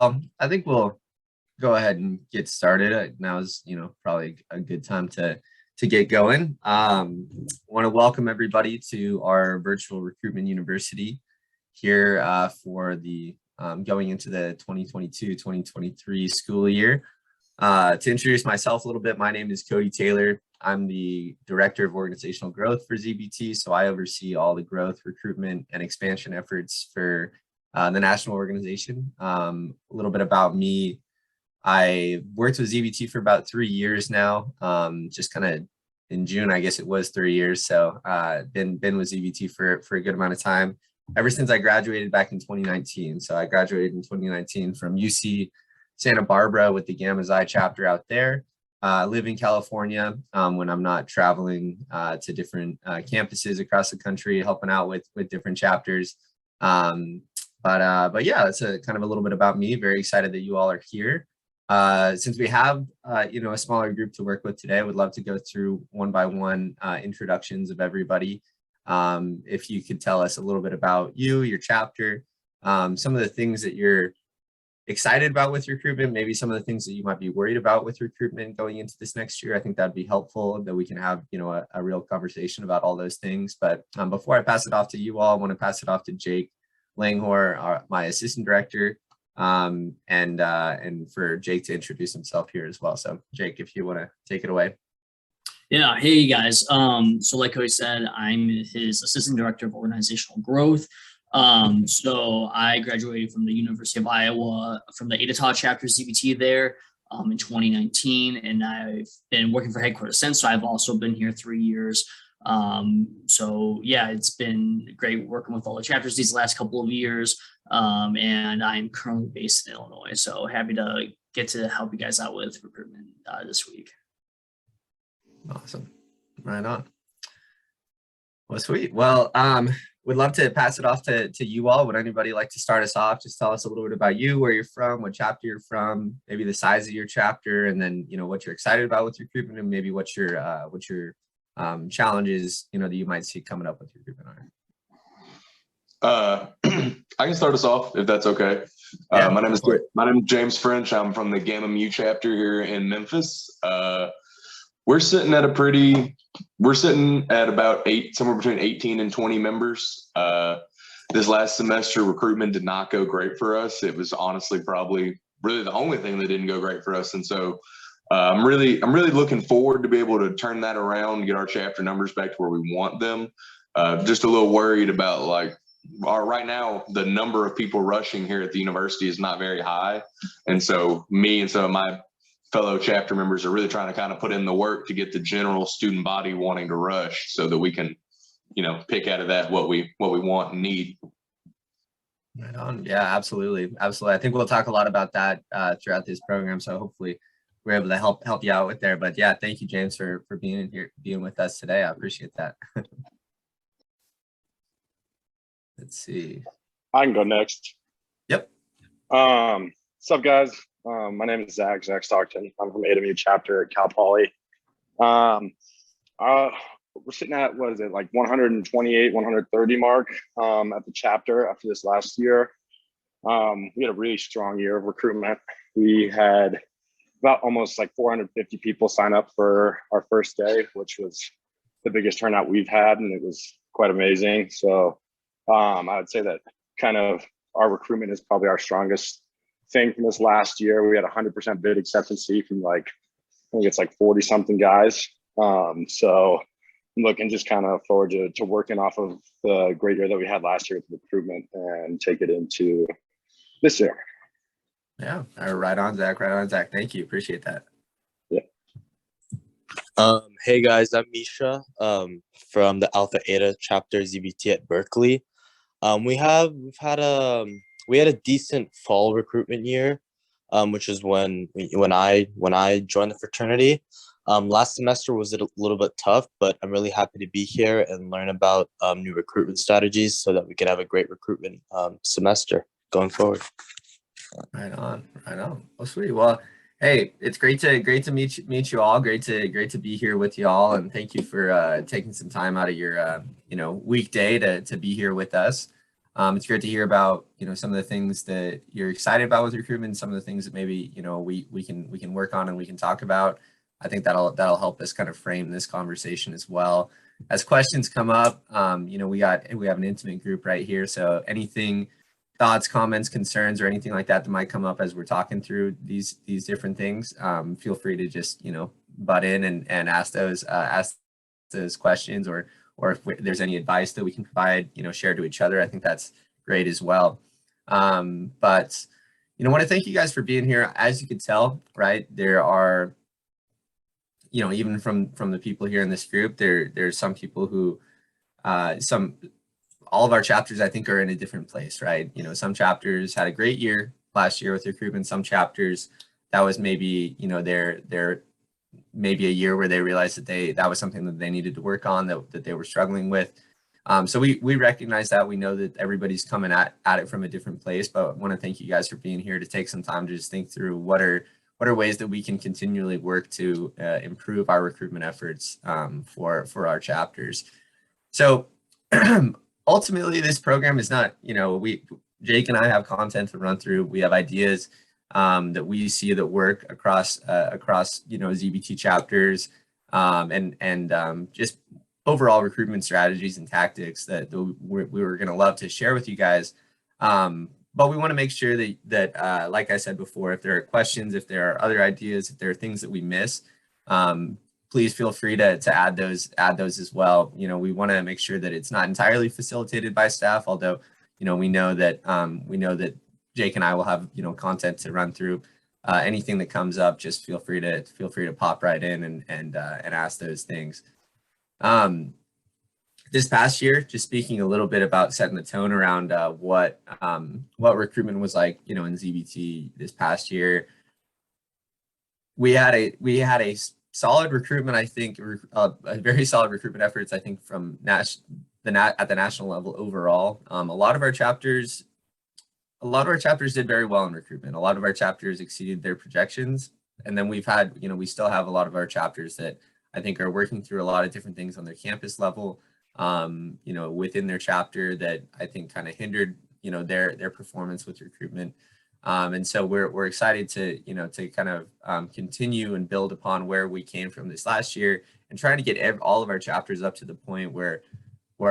I think we'll go ahead and get started. Now is, probably a good time to get going. Want to welcome everybody to our virtual recruitment university here for the going into the 2022-2023 school year. To introduce myself a little bit, my name is Cody Taylor. I'm the Director of Organizational Growth for ZBT, so I oversee all the growth, recruitment, and expansion efforts for the national organization. A little bit about me. I worked with ZBT for about 3 years now, just kind of in June, I guess it was 3 years. So been with ZBT for a good amount of time, ever since I graduated back in 2019. So I graduated in 2019 from UC Santa Barbara with the Gamma Xi chapter out there. Live in California when I'm not traveling to different campuses across the country, helping out with different chapters. But yeah, that's a kind of a little bit about me. Very excited that you all are here. Since we have a smaller group to work with today, I would love to go through one by one introductions of everybody. If you could tell us a little bit about you, your chapter, some of the things that you're excited about with recruitment, maybe some of the things that you might be worried about with recruitment going into this next year. I think that'd be helpful, that we can have a real conversation about all those things. But before I pass it off to you all, I want to pass it off to Jake Langhor, my assistant director, and for Jake to introduce himself here as well. So Jake, if you want to take it away. Yeah, hey guys. So like Cody said, I'm his assistant director of organizational growth. So I graduated from the University of Iowa from the Ada chapter ZBT there in 2019, and I've been working for headquarters since. So I've also been here 3 years. So yeah, it's been great working with all the chapters these last couple of years. And I'm currently based in Illinois. So happy to get to help you guys out with recruitment this week. Awesome. Right on. Well, sweet. Well, we'd love to pass it off to you all. Would anybody like to start us off? Just tell us a little bit about you, where you're from, what chapter you're from, maybe the size of your chapter, and then, what you're excited about with recruitment, and maybe what your challenges, that you might see coming up with recruitment are. I can start us off if that's okay. Yeah, my name is James French. I'm from the Gamma Mu chapter here in Memphis. We're sitting at about somewhere between 18 and 20 members. This last semester, recruitment did not go great for us. It was honestly probably really the only thing that didn't go great for us. And so I'm really looking forward to be able to turn that around and get our chapter numbers back to where we want them. Just a little worried about right now, the number of people rushing here at the university is not very high. And so me and some of my fellow chapter members are really trying to kind of put in the work to get the general student body wanting to rush so that we can, pick out of that what we want and need. Right on. Yeah, absolutely. Absolutely. I think we'll talk a lot about that throughout this program. So hopefully we're able to help you out with there. But yeah, thank you, James, for being with us today. I appreciate that. Let's see. I can go next. Yep. What's up, guys? My name is Zach Stockton. I'm from AMU chapter at Cal Poly. We're sitting at, 128, 130 mark at the chapter after this last year. We had a really strong year of recruitment. We had about almost 450 people sign up for our first day, which was the biggest turnout we've had, and it was quite amazing. So I would say that kind of our recruitment is probably our strongest thing from this last year. We had 100% bid acceptancy from I think it's 40 something guys. So I'm looking just kind of forward to working off of the great year that we had last year with recruitment and take it into this year. Yeah. Right on, Zach. Thank you. Appreciate that. Yeah. Hey guys, I'm Misha from the Alpha Eta chapter ZBT at Berkeley. We had a decent fall recruitment year, which is when I joined the fraternity. Last semester was a little bit tough, but I'm really happy to be here and learn about new recruitment strategies so that we can have a great recruitment semester going forward. Right on. Well, sweet. Well, hey, it's great to meet you all. Great to be here with you all, and thank you for taking some time out of your weekday to be here with us. It's great to hear about, some of the things that you're excited about with recruitment, some of the things that maybe, we can work on and we can talk about. I think that'll help us kind of frame this conversation as well. As questions come up, we have an intimate group right here. So anything, thoughts, comments, concerns, or anything like that might come up as we're talking through these different things, feel free to just, butt in and ask those questions, or if there's any advice that we can provide, share to each other. I think that's great as well. But, I want to thank you guys for being here. As you could tell, right, there are, even from the people here in this group, there's some people who, all of our chapters, I think, are in a different place, right? Some chapters had a great year last year with recruitment. Some chapters, that was maybe, their maybe a year where they realized that was something that they needed to work on, that they were struggling with. So we recognize that. We know that everybody's coming at it from a different place, but I want to thank you guys for being here to take some time to just think through what are ways that we can continually work to improve our recruitment efforts for our chapters. So ultimately, this program is not, Jake and I have content to run through. We have ideas that we see that work across ZBT chapters, and just overall recruitment strategies and tactics that we were going to love to share with you guys. But we want to make sure that like I said before, if there are questions, if there are other ideas, if there are things that we miss, please feel free to add those as well. We want to make sure that it's not entirely facilitated by staff, although we know that Jake and I will have content to run through. Anything that comes up, just feel free to pop right in and ask those things. This past year, just speaking a little bit about setting the tone around what recruitment was like, in ZBT this past year. We had a solid recruitment, I think, a very solid recruitment efforts, I think, from at the national level overall. A lot of our chapters did very well in recruitment. A lot of our chapters exceeded their projections. And then we've had, we still have a lot of our chapters that I think are working through a lot of different things on their campus level, within their chapter that I think kind of hindered, their performance with recruitment. And so we're excited to kind of continue and build upon where we came from this last year, and trying to get all of our chapters up to the point where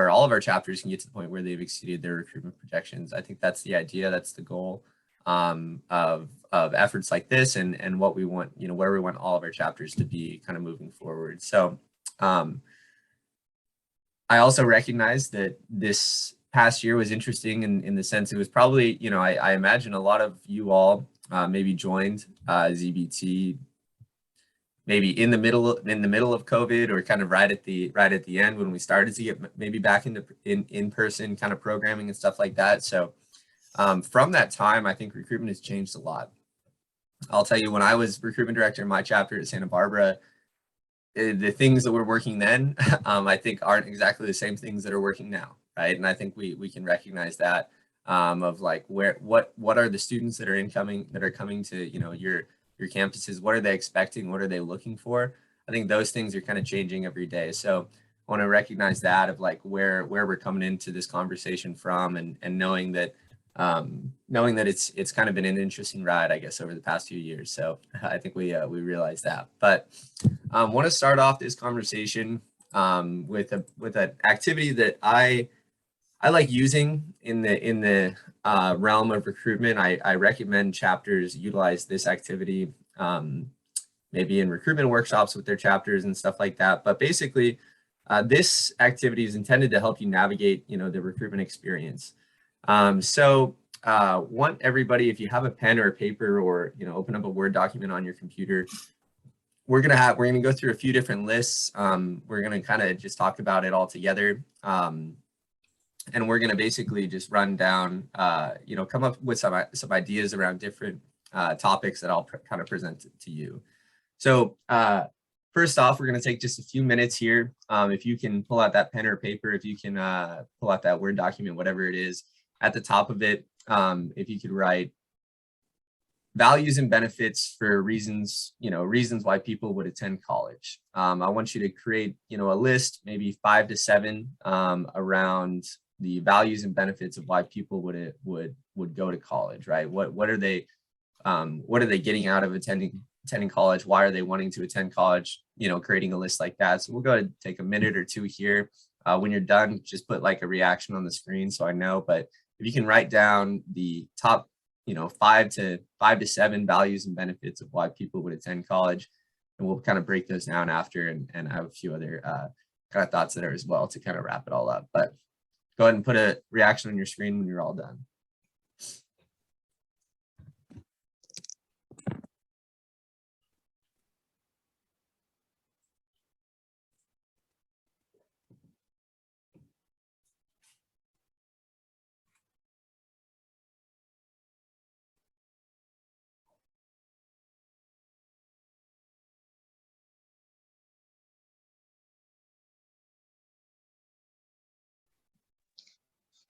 all of our chapters can get to the point where they've exceeded their recruitment projections. I think that's the idea, that's the goal of efforts like this, and what we want, where we want all of our chapters to be kind of moving forward. So I also recognize that this past year was interesting in the sense it was probably, I imagine a lot of you all maybe joined ZBT maybe in the middle of COVID, or kind of right at the end when we started to get maybe back into in-person kind of programming and stuff like that. So from that time, I think recruitment has changed a lot. I'll tell you, when I was recruitment director in my chapter at Santa Barbara, the things that were working then, I think aren't exactly the same things that are working now, right? And I think we can recognize that of like what are the students that are coming to your campuses, what are they expecting, what are they looking for? I think those things are kind of changing every day. So I want to recognize that of like where we're coming into this conversation from, and knowing that it's kind of been an interesting ride, I guess, over the past few years. So I think we realize that. But I want to start off this conversation with an activity that I like using in the realm of recruitment. I recommend chapters utilize this activity maybe in recruitment workshops with their chapters and stuff like that. But basically, this activity is intended to help you navigate the recruitment experience. So want everybody, if you have a pen or a paper, or open up a Word document on your computer, we're gonna go through a few different lists. We're gonna kind of just talk about it all together, and we're gonna basically just run down, come up with some ideas around different topics that I'll kind of present to you. So first off, we're gonna take just a few minutes here. If you can pull out that pen or paper, if you can pull out that Word document, whatever it is. At the top of it, if you could write values and benefits for reasons why people would attend college. I want you to create, a list, maybe 5 to 7 around the values and benefits of why people would go to college, right? What are they getting out of attending college? Why are they wanting to attend college? You know, creating a list like that. So we'll go ahead and take a minute or two here. When you're done, just put like a reaction on the screen so I know. But if you can write down the top, you know, 5 to 7 values and benefits of why people would attend college, and we'll kind of break those down after, and I have a few other kind of thoughts there as well to kind of wrap it all up. But go ahead and put a reaction on your screen when you're all done.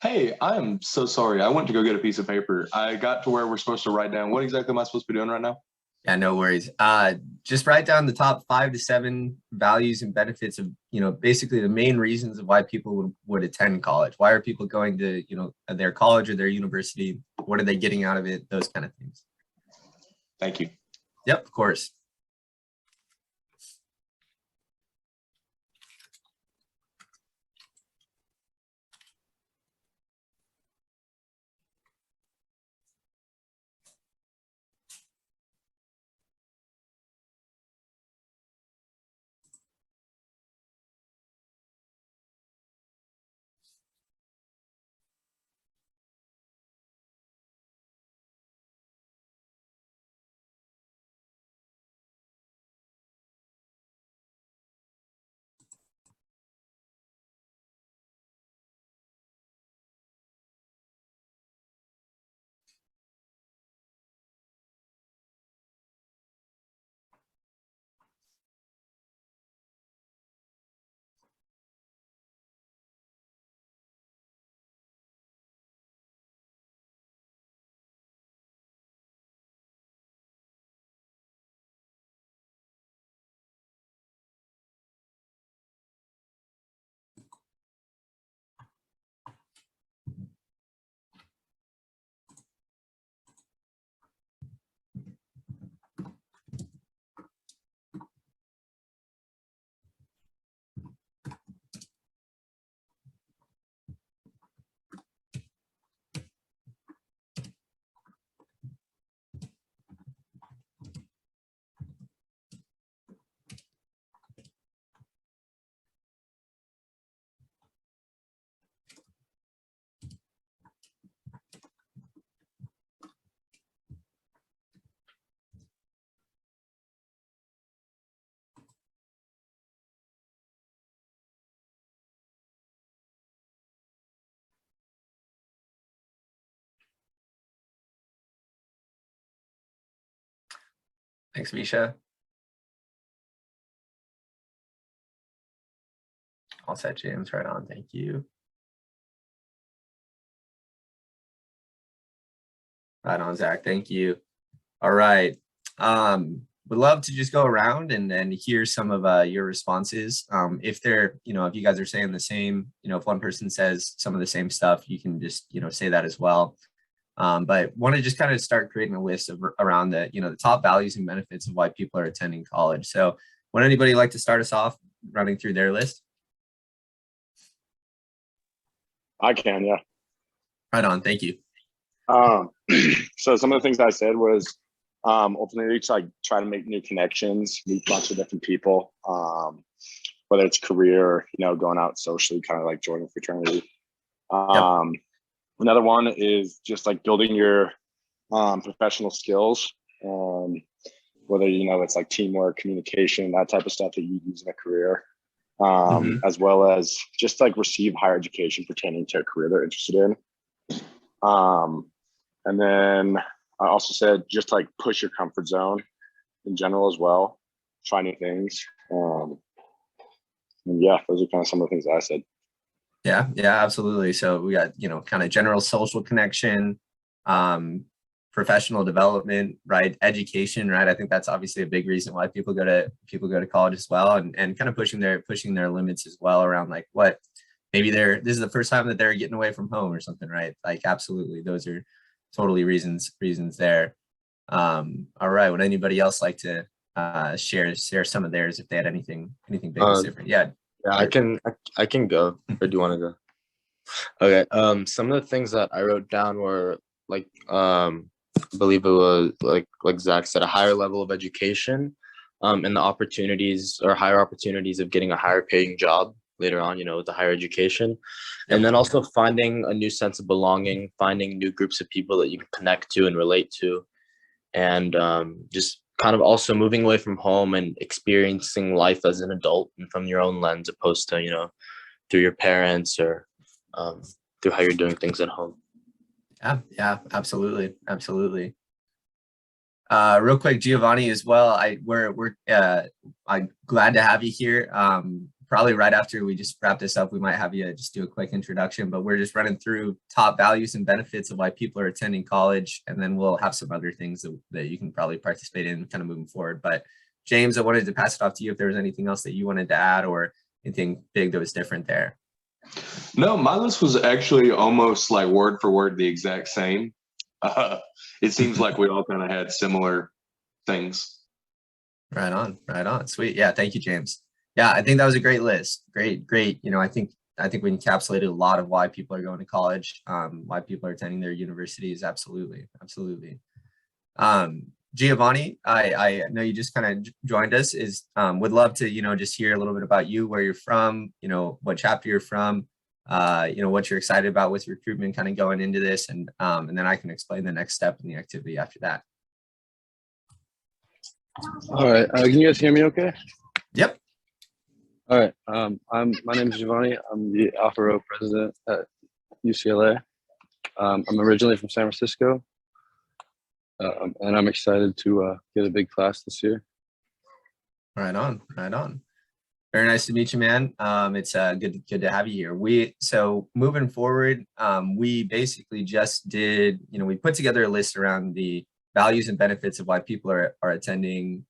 Hey, I am so sorry. I went to go get a piece of paper. I got to where we're supposed to write down. What exactly am I supposed to be doing right now? Yeah, no worries. Just write down the top 5 to 7 values and benefits of, you know, basically the main reasons of why people would attend college. Why are people going to, you know, their college or their university? What are they getting out of it? Those kind of things. Thank you. Yep, of course. Thanks, Misha. All set, James. Right on. Thank you. Right on, Zach. Thank you. All right. Would love to just go around and hear some of your responses. If they're, you know, if you guys are saying the same, you know, if one person says some of the same stuff, you can just, you know, say that as well. But want to just kind of start creating a list of around the, you know, the top values and benefits of why people are attending college. So would anybody like to start us off running through their list? I can, yeah. Right on. Thank you. So some of the things I said was ultimately to like try to make new connections, meet a bunch of different people, whether it's career, you know, going out socially, kind of like joining fraternity. Another one is just like building your professional skills, whether, you know, it's like teamwork, communication, that type of stuff that you use in a career, as well as just like receive higher education pertaining to a career they're interested in. And then I also said just like push your comfort zone in general as well, try new things. And yeah, those are kind of some of the things I said. Yeah, absolutely. So we got, you know, kind of general social connection, professional development, right? Education, right? I think that's obviously a big reason why people go to college as well, and kind of pushing their limits as well around like what maybe this is the first time that they're getting away from home or something, right? Like absolutely, those are totally reasons there. All right, would anybody else like to share some of theirs if they had anything big that's different? Yeah. Yeah, I can go. Or do you want to go? Okay. Some of the things that I wrote down were like I believe it was like Zach said, a higher level of education, and the opportunities or higher opportunities of getting a higher paying job later on, with the higher education. And then also finding a new sense of belonging, finding new groups of people that you can connect to and relate to, and just kind of also moving away from home and experiencing life as an adult and from your own lens, opposed to through your parents or through how you're doing things at home. Yeah, absolutely. Real quick, Giovanni as well. I'm glad to have you here. Probably right after we just wrap this up, we might have you just do a quick introduction, but we're just running through top values and benefits of why people are attending college. And then we'll have some other things that you can probably participate in kind of moving forward. But James, I wanted to pass it off to you if there was anything else that you wanted to add or anything big that was different there. No, my list was actually almost like word for word the exact same. It seems like we all kind of had similar things. Right on. Sweet. Yeah. Thank you, James. Yeah, I think that was a great list. Great. I think we encapsulated a lot of why people are going to college, why people are attending their universities. Absolutely. Giovanni, I know you just kind of joined us. Would love to, just hear a little bit about you, where you're from, what chapter you're from, what you're excited about with recruitment kind of going into this, and then I can explain the next step in the activity after that. All right. Can you guys hear me okay? Yep. All right. My name is Giovanni. I'm the Alpha Rho president at UCLA. I'm originally from San Francisco, and I'm excited to get a big class this year. Right on. Very nice to meet you, man. It's good to have you here. So moving forward, we basically just did, we put together a list around the values and benefits of why people are attending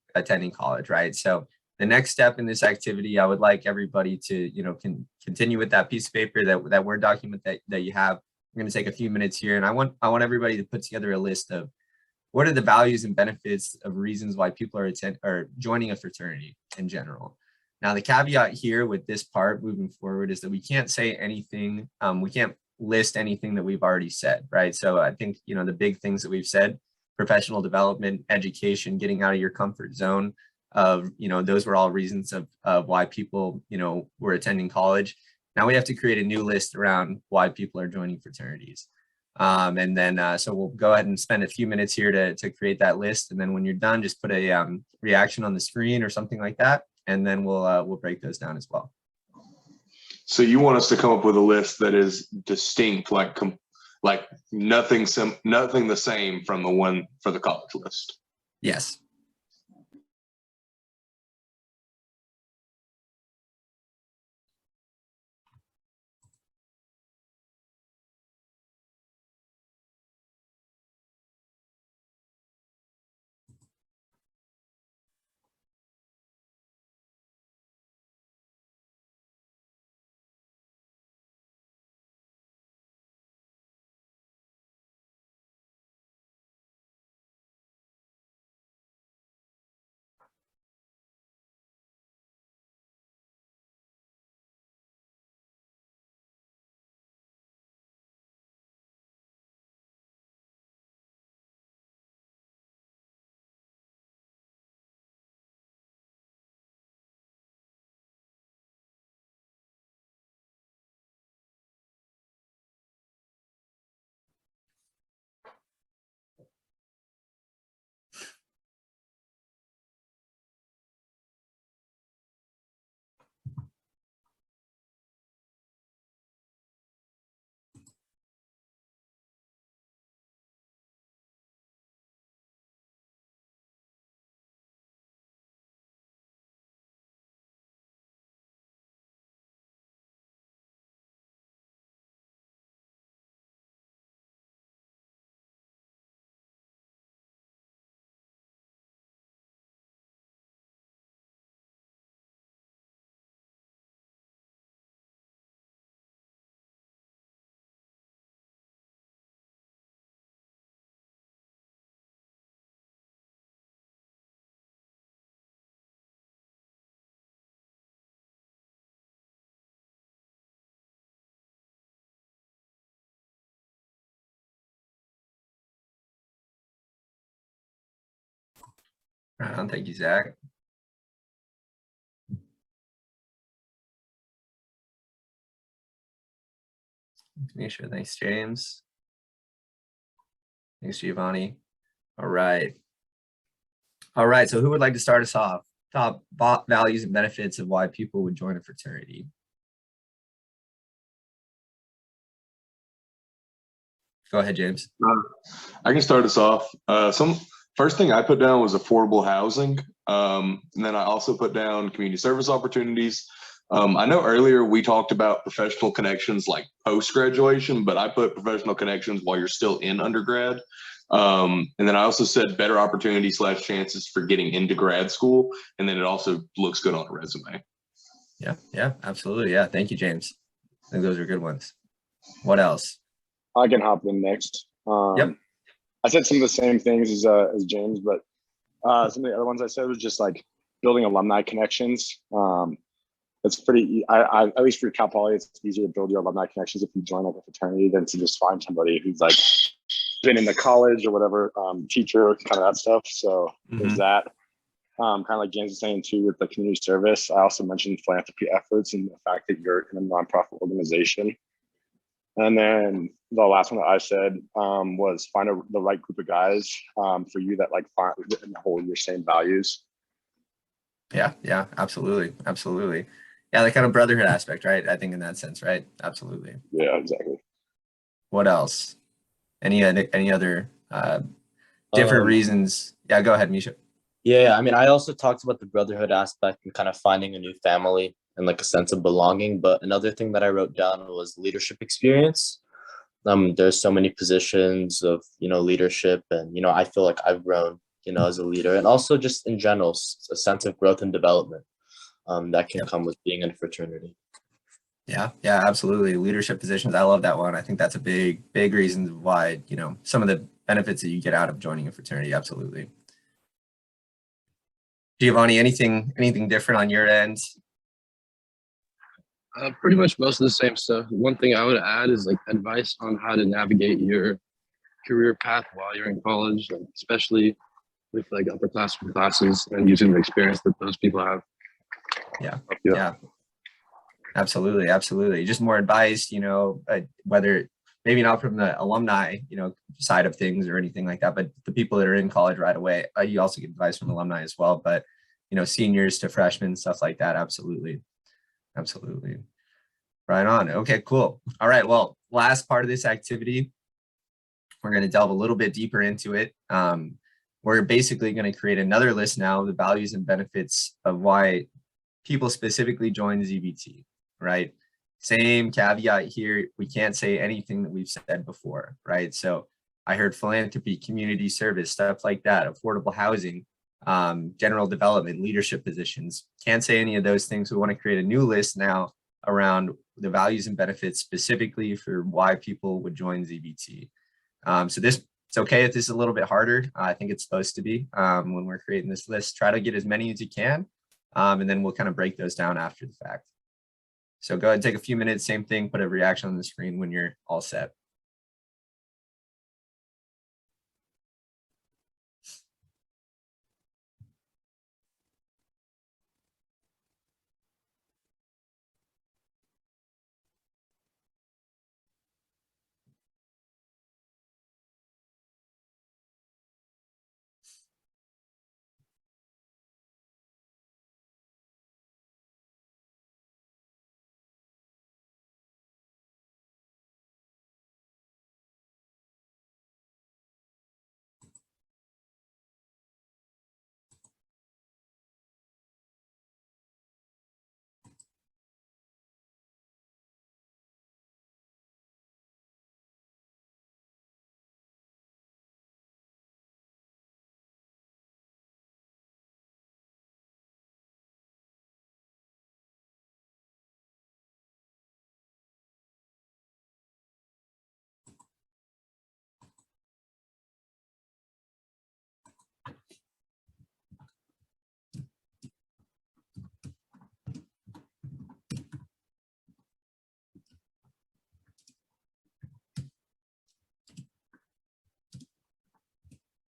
college, right? So the next step in this activity, I would like everybody to, continue with that piece of paper, that Word document that you have. We're going to take a few minutes here, and I want everybody to put together a list of what are the values and benefits of reasons why people are joining a fraternity in general. Now, the caveat here with this part moving forward is that we can't say anything. We can't list anything that we've already said, right? So I think, the big things that we've said, professional development, education, getting out of your comfort zone of, those were all reasons of why people, were attending college. Now we have to create a new list around why people are joining fraternities. And then, so we'll go ahead and spend a few minutes here to create that list. And then when you're done, just put a reaction on the screen or something like that. And then we'll break those down as well. So you want us to come up with a list that is distinct, like nothing the same from the one for the college list. Yes. Right on. Thank you, Zach. Make sure. Thanks, James. Thanks, Giovanni. All right. All right. So who would like to start us off? Top values and benefits of why people would join a fraternity. Go ahead, James. I can start us off. Some first thing I put down was affordable housing. And then I also put down community service opportunities. I know earlier we talked about professional connections like post graduation, but I put professional connections while you're still in undergrad. And then I also said better opportunities / chances for getting into grad school. And then it also looks good on a resume. Yeah, absolutely. Yeah. Thank you, James. I think those are good ones. What else? I can hop in next. Yep. I said some of the same things as James, but some of the other ones I said was just like building alumni connections. It's pretty. I at least for Cal Poly, it's easier to build your alumni connections if you join like a fraternity than to just find somebody who's like been in the college or whatever, teacher, kind of that stuff. So there's that. Kind of like James was saying too with the community service. I also mentioned philanthropy efforts and the fact that you're in a nonprofit organization. And then the last one that I said was find the right group of guys for you that like find and hold your same values. Yeah, absolutely. Yeah, the kind of brotherhood aspect, right? I think in that sense, right? Absolutely. Yeah, exactly. What else? Any other different reasons? Yeah, go ahead, Misha. Yeah, I mean, I also talked about the brotherhood aspect and kind of finding a new family and like a sense of belonging. But another thing that I wrote down was leadership experience. There's so many positions of, leadership, and, I feel like I've grown, as a leader, and also just in general, a sense of growth and development that can come with being in a fraternity. Yeah, absolutely. Leadership positions. I love that one. I think that's a big reason why, some of the benefits that you get out of joining a fraternity. Absolutely. Giovanni, anything different on your end? Pretty much most of the same stuff. One thing I would add is like advice on how to navigate your career path while you're in college, like, especially with like upperclassmen classes and using the experience that those people have. Yeah. Absolutely. Just more advice, whether maybe not from the alumni, side of things or anything like that, but the people that are in college right away. You also get advice from alumni as well, but seniors to freshmen, stuff like that. Absolutely. Right on. Okay, cool. All right. Well, last part of this activity, we're going to delve a little bit deeper into it. We're basically going to create another list now of the values and benefits of why people specifically join ZBT, right? Same caveat here. We can't say anything that we've said before, right? So I heard philanthropy, community service, stuff like that, affordable housing, general development, leadership positions. Can't say any of those things. We want to create a new list now around the values and benefits specifically for why people would join ZBT. So it's okay if this is a little bit harder. I think it's supposed to be when we're creating this list. Try to get as many as you can, and then we'll kind of break those down after the fact. So go ahead and take a few minutes, same thing, put a reaction on the screen when you're all set.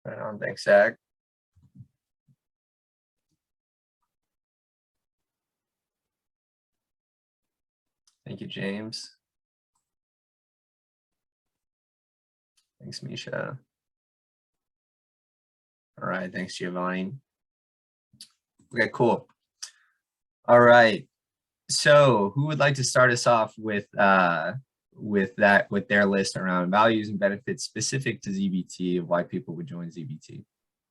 Right on, thanks, Zach. Thank you, James. Thanks, Misha. All right, thanks, Giovanni. Okay, cool. All right. So who would like to start us off with their list around values and benefits specific to ZBT of why people would join ZBT?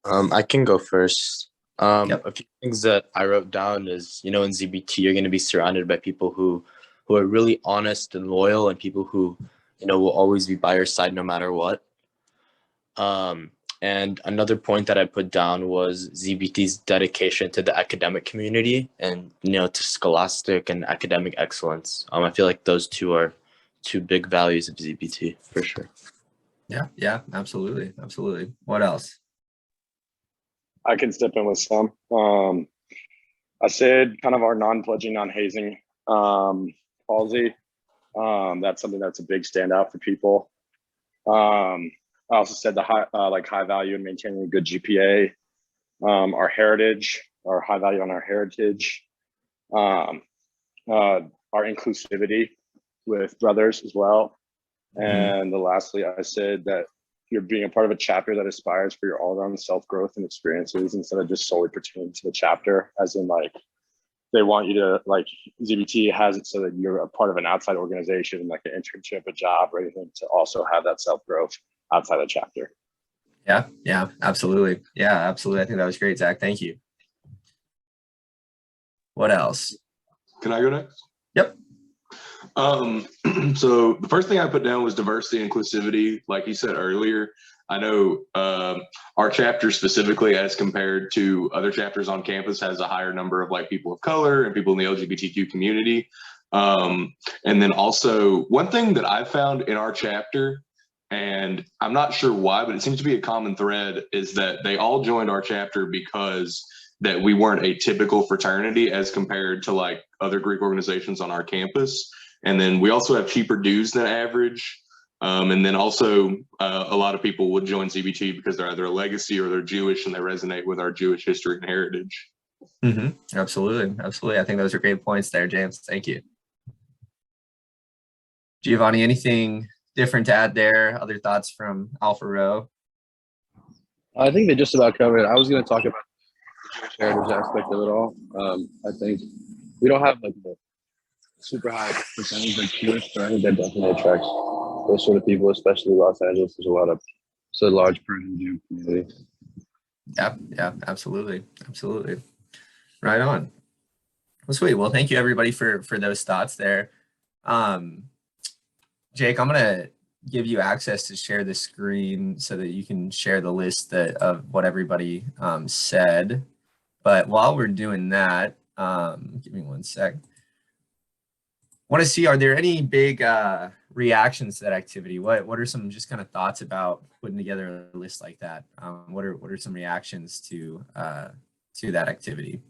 I can go first. Yep. A few things that I wrote down is, in ZBT, you're going to be surrounded by people who are really honest and loyal, and people who, will always be by your side no matter what. And another point that I put down was ZBT's dedication to the academic community and, to scholastic and academic excellence. I feel like those two are two big values of ZBT for sure. Yeah, absolutely. What else? I can step in with some. I said kind of our non-pledging, non-hazing policy. That's something that's a big standout for people. I also said the high value in maintaining a good GPA, our heritage, our high value on our heritage, our inclusivity with brothers as well. And lastly, I said that you're being a part of a chapter that aspires for your all-around self-growth and experiences instead of just solely pertaining to the chapter, as in like they want you to, like ZBT has it so that you're a part of an outside organization, like an internship, a job, or anything, to also have that self-growth outside the chapter. Yeah, absolutely. I think that was great, Zach. Thank you. What else? Can I go next? Yep. So the first thing I put down was diversity and inclusivity. Like you said earlier, I know our chapter specifically, as compared to other chapters on campus, has a higher number of like people of color and people in the LGBTQ community. And then also one thing that I found in our chapter, and I'm not sure why, but it seems to be a common thread, is that they all joined our chapter because that we weren't a typical fraternity as compared to like other Greek organizations on our campus. And then we also have cheaper dues than average. And then also a lot of people would join ZBT because they're either a legacy or they're Jewish and they resonate with our Jewish history and heritage. Absolutely. I think those are great points there, James. Thank you. Giovanni, anything different to add there? Other thoughts from Alpha Rho? I think they just about covered it. I was going to talk about the Jewish heritage aspect of it all. I think we don't have like the super high percentage of Jewish, but I think that definitely attracts those sort of people, especially Los Angeles. There's a large Persian Jew community. Yeah, absolutely. Right on. Well, sweet. Well, thank you everybody for those thoughts there. Jake, I'm gonna give you access to share the screen so that you can share the list of what everybody said. But while we're doing that, give me one sec. Want to see, are there any big reactions to that activity? What are some just kind of thoughts about putting together a list like that? What are some reactions to that activity?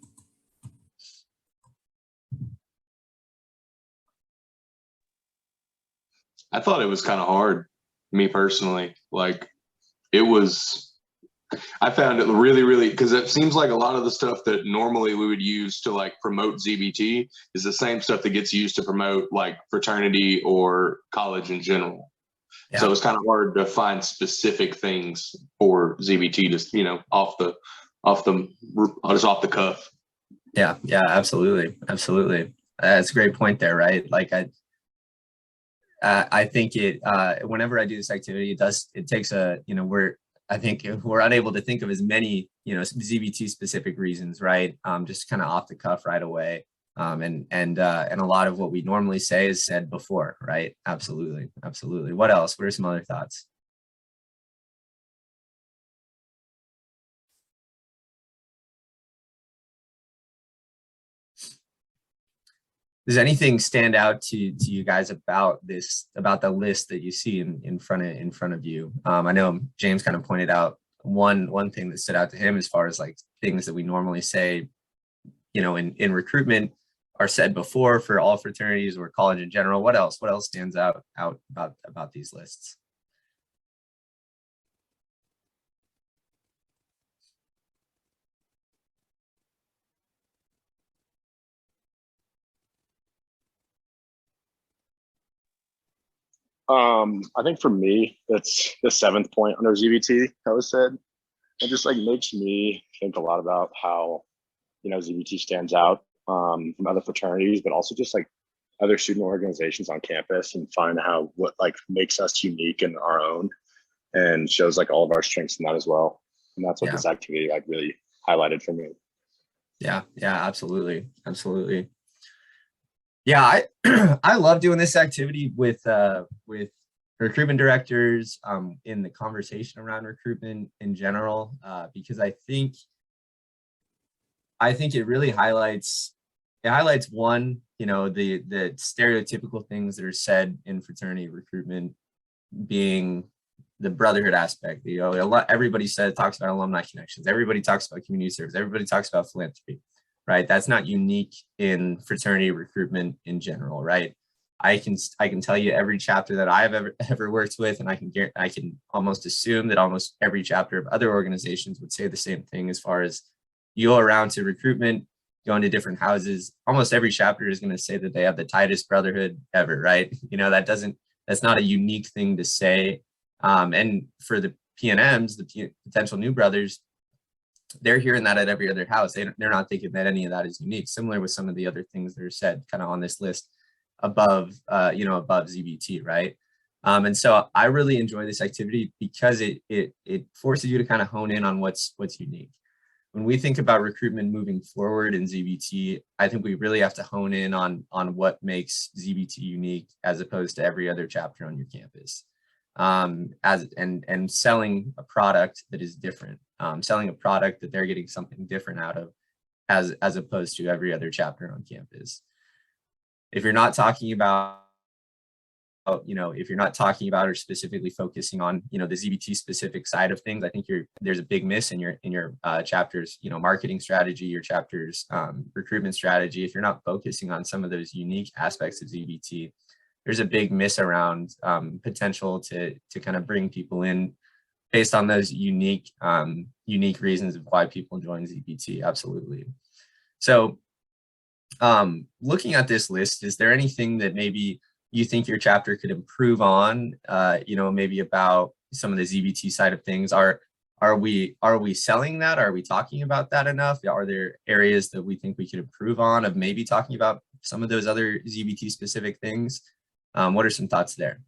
I thought it was kind of hard, me personally. Like I found it really, because it seems like a lot of the stuff that normally we would use to like promote ZBT is the same stuff that gets used to promote like fraternity or college in general. Yeah. So it's kind of hard to find specific things for ZBT, just, off the cuff. Yeah, absolutely. That's a great point there, right? Like I think whenever I do this activity, it takes I think we're unable to think of as many, ZBT specific reasons, right? Just kind of off the cuff right away. And a lot of what we normally say is said before, right? Absolutely. What else? What are some other thoughts? Does anything stand out to you guys about the list that you see in front of you? I know James kind of pointed out one thing that stood out to him as far as like things that we normally say, in recruitment are said before for all fraternities or college in general. What else stands out about these lists? I think for me, that's the 7th point under ZBT that was said. It just like makes me think a lot about how, ZBT stands out from other fraternities, but also just like other student organizations on campus, and find how what like makes us unique in our own, and shows like all of our strengths in that as well. And that's what this activity like really highlighted for me. Yeah, absolutely. Yeah, I love doing this activity with recruitment directors in the conversation around recruitment in general, because I think it really highlights one, the stereotypical things that are said in fraternity recruitment, being the brotherhood aspect. Everybody talks about alumni connections. Everybody talks about community service. Everybody talks about philanthropy, right? That's not unique in fraternity recruitment in general, right? I can tell you every chapter that I've ever worked with, and I can almost assume that almost every chapter of other organizations would say the same thing. As far as you go around to recruitment, go into different houses, almost every chapter is going to say that they have the tightest brotherhood ever, right? That's not a unique thing to say. And for the PNMs, the potential new brothers, they're hearing that at every other house. They're not thinking that any of that is unique. Similar with some of the other things that are said kind of on this list above, above ZBT, right? And so I really enjoy this activity because it forces you to kind of hone in on what's unique. When we think about recruitment moving forward in ZBT, I think we really have to hone in on what makes ZBT unique as opposed to every other chapter on your campus. And selling a product that is different, selling a product that they're getting something different out of, as opposed to every other chapter on campus. If you're not talking about, or specifically focusing on, the ZBT specific side of things, I think there's a big miss in your chapters, marketing strategy, your chapters, recruitment strategy. If you're not focusing on some of those unique aspects of ZBT, there's a big miss around potential to kind of bring people in based on those unique reasons of why people join ZBT. Absolutely. So looking at this list, is there anything that maybe you think your chapter could improve on, maybe about some of the ZBT side of things? Are we selling that? Are we talking about that enough? Are there areas that we think we could improve on, of maybe talking about some of those other ZBT specific things? What are some thoughts there?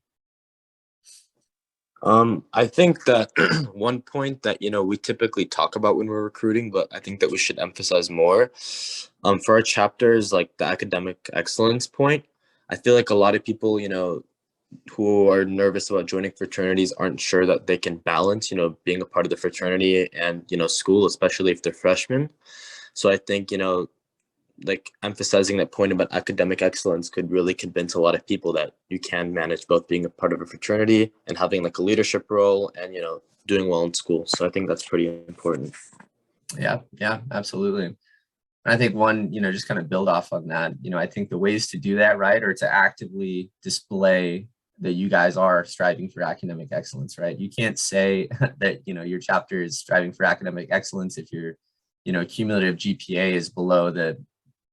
I think that one point that, we typically talk about when we're recruiting, but I think that we should emphasize more, for our chapters, like the academic excellence point. I feel like a lot of people, who are nervous about joining fraternities aren't sure that they can balance, being a part of the fraternity and, school, especially if they're freshmen. So I think, like emphasizing that point about academic excellence could really convince a lot of people that you can manage both being a part of a fraternity and having like a leadership role and, doing well in school. So I think that's pretty important. Yeah, absolutely. I think one, just kind of build off on that, I think the ways to do that, right, are to actively display that you guys are striving for academic excellence, right? You can't say that, your chapter is striving for academic excellence if your, cumulative GPA is below the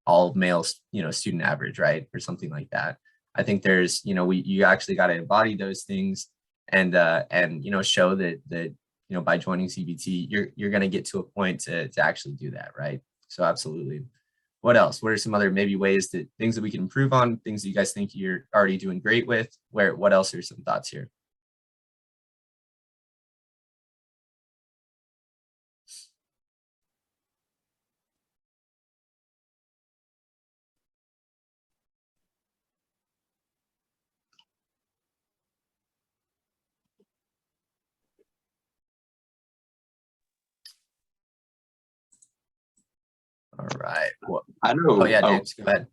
all male, student average, right? Or something like that. I think there's, you actually got to embody those things and show that, by joining CBT, you're going to get to a point to actually do that, right? So absolutely. What else? What are some other maybe things that we can improve on, things that you guys think you're already doing great with? What else are some thoughts here? All right. Well, I know. Oh yeah, James, go ahead.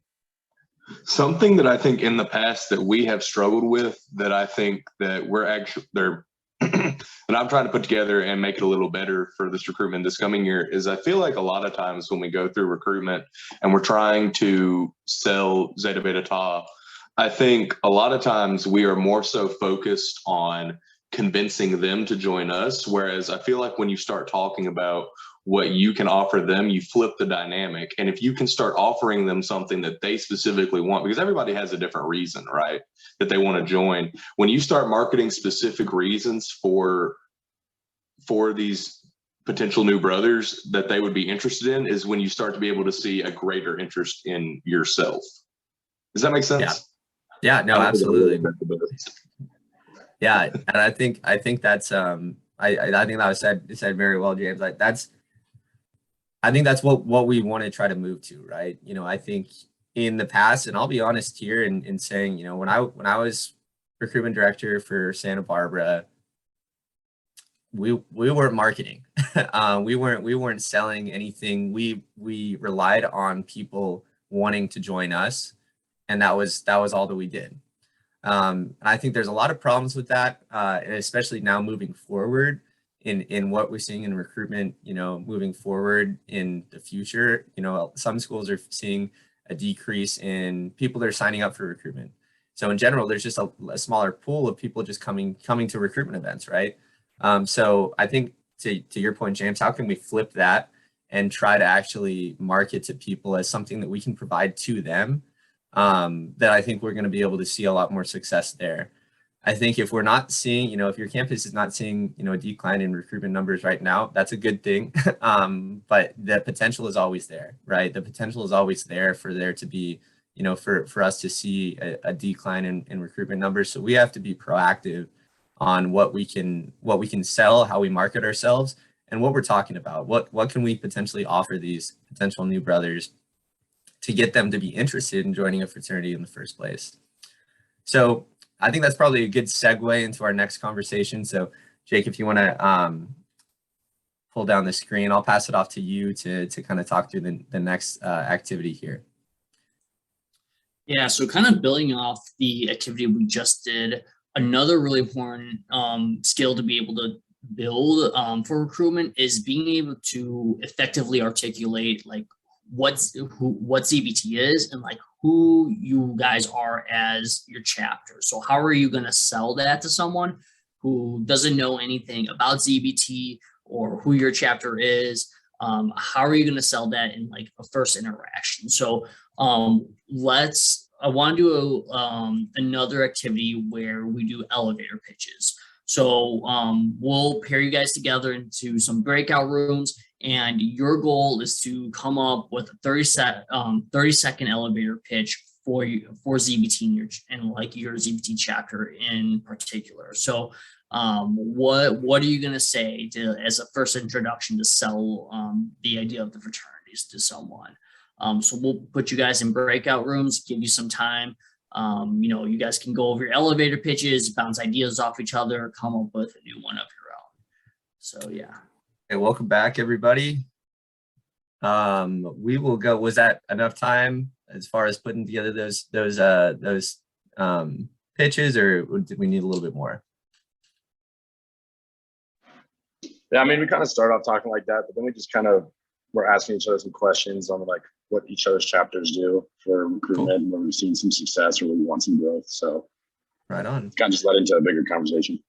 Something that I think in the past that we have struggled with, that I think that we're actually there, and I'm trying to put together and make it a little better for this recruitment this coming year, is I feel like a lot of times when we go through recruitment and we're trying to sell Zeta Beta Tau, I think a lot of times we are more so focused on convincing them to join us. Whereas I feel like when you start talking about what you can offer them, you flip the dynamic. And if you can start offering them something that they specifically want, because everybody has a different reason, right, that they want to join. When you start marketing specific reasons for these potential new brothers that they would be interested in, is when you start to be able to see a greater interest in yourself. Does that make sense? Yeah, no, absolutely. Yeah, and I think that's I think that was said very well, James. Like I think that's what we want to try to move to, right? You know, I think in the past, and I'll be honest here in saying, you know, when I was recruitment director for Santa Barbara, we weren't marketing. We weren't selling anything. We relied on people wanting to join us, and that was all that we did. And I think there's a lot of problems with that, and especially now moving forward in what we're seeing in recruitment, you know, moving forward in the future. You know, some schools are seeing a decrease in people that are signing up for recruitment. So in general, there's just a smaller pool of people just coming to recruitment events, right? So I think to your point, James, how can we flip that and try to actually market to people as something that we can provide to them? That I think we're going to be able to see a lot more success there. I think if we're not seeing, you know, if your campus is not seeing, you know, a decline in recruitment numbers right now, that's a good thing. But the potential is always there, right? The potential is always there for there to be, you know, for us to see a decline in recruitment numbers. So we have to be proactive on what we can sell, how we market ourselves, and what we're talking about. What can we potentially offer these potential new brothers to get them to be interested in joining a fraternity in the first place? So I think that's probably a good segue into our next conversation. So Jake, if you want to pull down the screen, I'll pass it off to you to kind of talk through the next activity here. Yeah, so kind of building off the activity we just did, another really important skill to be able to build for recruitment is being able to effectively articulate like what ZBT is and like who you guys are as your chapter. So how are you going to sell that to someone who doesn't know anything about ZBT or who your chapter is? How are you going to sell that in like a first interaction? So I want to do another activity where we do elevator pitches. So we'll pair you guys together into some breakout rooms, and your goal is to come up with a 30-second elevator pitch for ZBT and like your ZBT chapter in particular. So what are you going to say as a first introduction to sell the idea of the fraternities to someone? So we'll put you guys in breakout rooms, give you some time. You know, you guys can go over your elevator pitches, bounce ideas off each other, come up with a new one of your own. So yeah. Hey, welcome back, everybody. We will go. Was that enough time as far as putting together those pitches, or did we need a little bit more? Yeah, I mean, we kind of started off talking like that, but then we just kind of were asking each other some questions on like what each other's chapters do for recruitment, and where we've seen some success or where we want some growth. So right on. Kind of just led into a bigger conversation.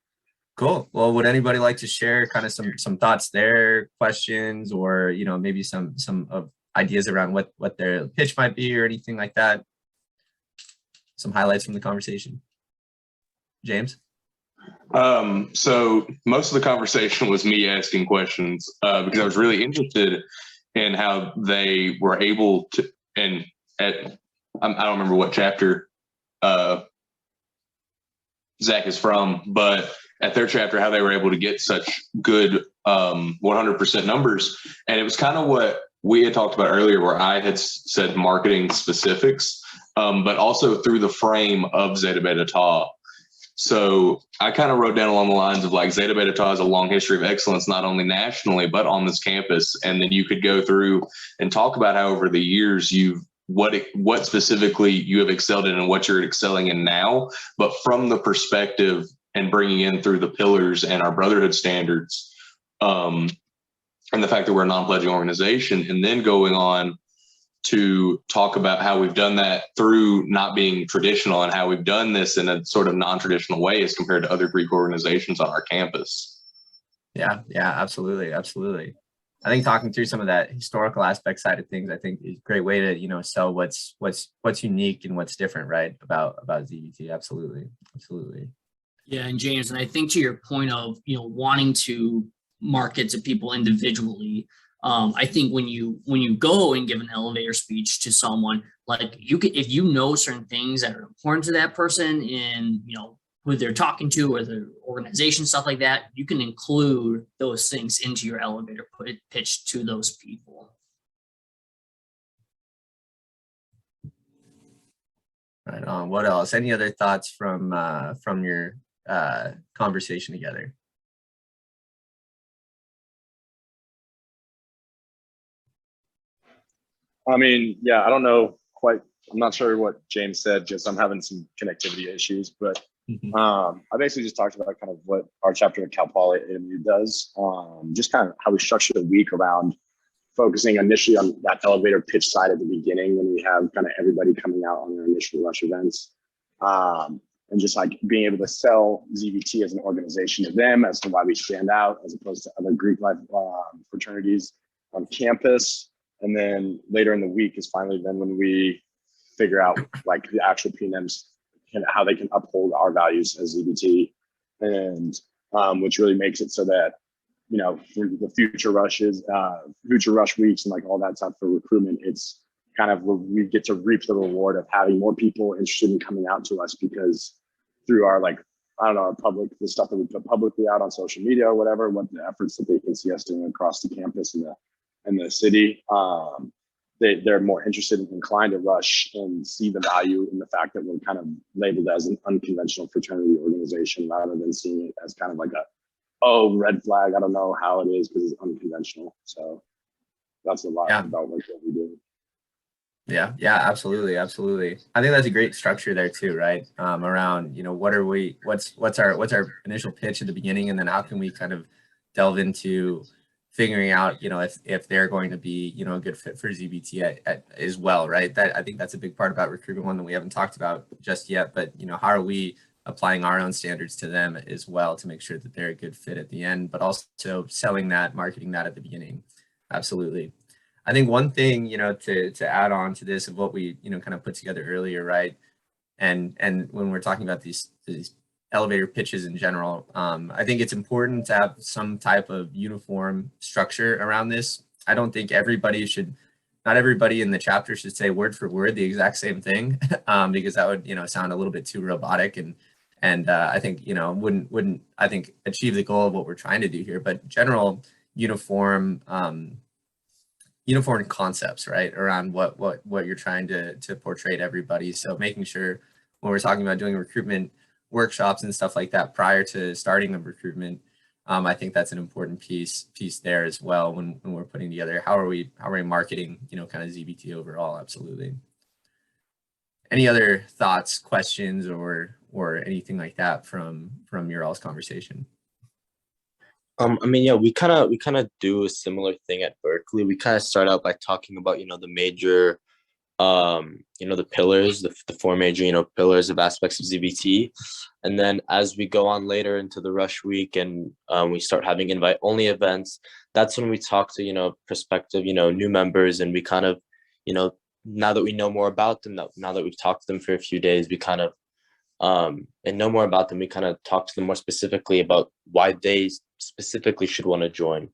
Cool. Well, would anybody like to share kind of some thoughts there, questions, or, you know, maybe some of ideas around what their pitch might be or anything like that? Some highlights from the conversation. James? So most of the conversation was me asking questions because I was really interested in how they were able to, and I don't remember what chapter Zach is from, but at their chapter, how they were able to get such good 100% numbers. And it was kind of what we had talked about earlier, where I had said marketing specifics, but also through the frame of Zeta Beta Tau. So I kind of wrote down along the lines of like Zeta Beta Tau has a long history of excellence, not only nationally, but on this campus. And then you could go through and talk about how over the years what specifically you have excelled in and what you're excelling in now, but from the perspective and bringing in through the pillars and our brotherhood standards, and the fact that we're a non-pledging organization, and then going on to talk about how we've done that through not being traditional and how we've done this in a sort of non-traditional way as compared to other Greek organizations on our campus. Yeah, absolutely. I think talking through some of that historical aspect side of things, I think is a great way to, you know, sell what's unique and what's different, right, about ZBT. Absolutely. Absolutely. Yeah, and James, and I think to your point of, you know, wanting to market to people individually, I think when you go and give an elevator speech to someone, like you could, if you know certain things that are important to that person in, you know, who they're talking to or their organization, stuff like that, you can include those things into your elevator pitch to those people. Right on. What else? Any other thoughts from your conversation together? I mean, yeah, I don't know quite. I'm not sure what James said, just I'm having some connectivity issues, but I basically just talked about kind of what our chapter at Cal Poly AMU does, just kind of how we structure the week around focusing initially on that elevator pitch side at the beginning when we have kind of everybody coming out on their initial rush events. And just like being able to sell ZBT as an organization to them as to why we stand out as opposed to other Greek life fraternities on campus. And then later in the week is finally then when we figure out like the actual PNMs and how they can uphold our values as ZBT, and which really makes it so that, you know, for the future rushes, future rush weeks and like all that stuff for recruitment, it's kind of where we get to reap the reward of having more people interested in coming out to us because through our, like, I don't know, our public, the stuff that we put publicly out on social media or whatever, what the efforts that they can see us doing across the campus and the city, they're more interested and inclined to rush and see the value in the fact that we're kind of labeled as an unconventional fraternity organization rather than seeing it as kind of like red flag. I don't know how it is because it's unconventional. So that's a lot about like what we do. Yeah, absolutely. I think that's a great structure there too, right? Around, you know, what's our initial pitch at the beginning, and then how can we kind of delve into figuring out, you know, if they're going to be, you know, a good fit for ZBT as well, right? That I think that's a big part about recruitment, one that we haven't talked about just yet, but, you know, how are we applying our own standards to them as well to make sure that they're a good fit at the end, but also selling that, marketing that at the beginning. Absolutely. I think one thing, you know, to add on to this of what we, you know, kind of put together earlier, right? And when we're talking about these elevator pitches in general, I think it's important to have some type of uniform structure around this. I don't think not everybody in the chapter should say word for word the exact same thing, because that would, you know, sound a little bit too robotic and I think, you know, wouldn't I think achieve the goal of what we're trying to do here. But general uniform concepts, right, around what you're trying to portray to everybody. So making sure when we're talking about doing recruitment workshops and stuff like that prior to starting the recruitment, I think that's an important piece there as well when we're putting together how are we marketing, you know, kind of ZBT overall. Absolutely. Any other thoughts, questions, or anything like that from your all's conversation? I mean, yeah, we kind of do a similar thing at Berkeley. We kind of start out by talking about, you know, the major, you know, the pillars, the four major, you know, pillars of aspects of ZBT. And then as we go on later into the rush week and we start having invite only events, that's when we talk to, you know, prospective, you know, new members. And we kind of, you know, now that we know more about them, now that we've talked to them for a few days, we kind of, and know more about them, we kind of talk to them more specifically about why they specifically should want to join.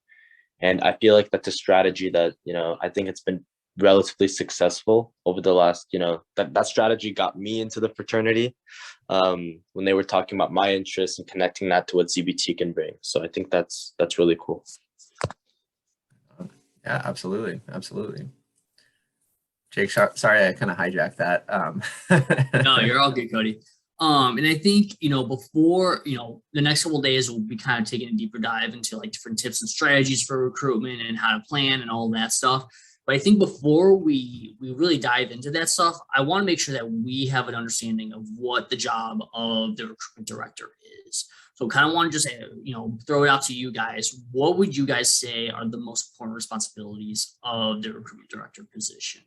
And I feel like that's a strategy that, you know, I think it's been relatively successful over the last, you know, that strategy got me into the fraternity when they were talking about my interests and connecting that to what ZBT can bring. So I think that's really cool. Yeah, absolutely. Jake, sorry, I kind of hijacked that. No, you're all good, Cody. And I think, you know, before, you know, the next couple of days, we'll be kind of taking a deeper dive into like different tips and strategies for recruitment and how to plan and all that stuff. But I think before we really dive into that stuff, I want to make sure that we have an understanding of what the job of the recruitment director is. So kind of want to just, you know, throw it out to you guys. What would you guys say are the most important responsibilities of the recruitment director position?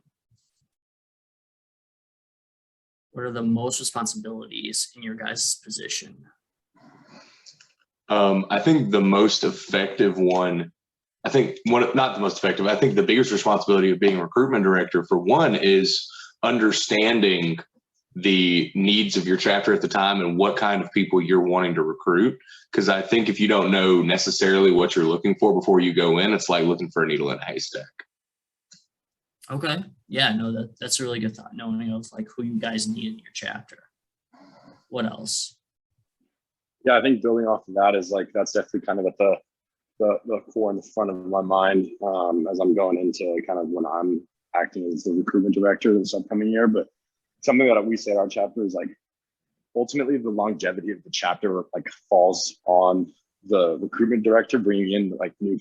What are the most responsibilities in your guys' position? I think the most effective one I think not the most effective. I think the biggest responsibility of being a recruitment director, for one, is understanding the needs of your chapter at the time and what kind of people you're wanting to recruit. Because I think if you don't know necessarily what you're looking for before you go in, it's like looking for a needle in a haystack. Okay. Yeah, no, that's a really good thought, knowing of like who you guys need in your chapter. What else? Yeah, I think building off of that is like, that's definitely kind of at the core in the front of my mind as I'm going into kind of when I'm acting as the recruitment director this upcoming year. But something that we say at our chapter is like, ultimately the longevity of the chapter like falls on the recruitment director, bringing in like new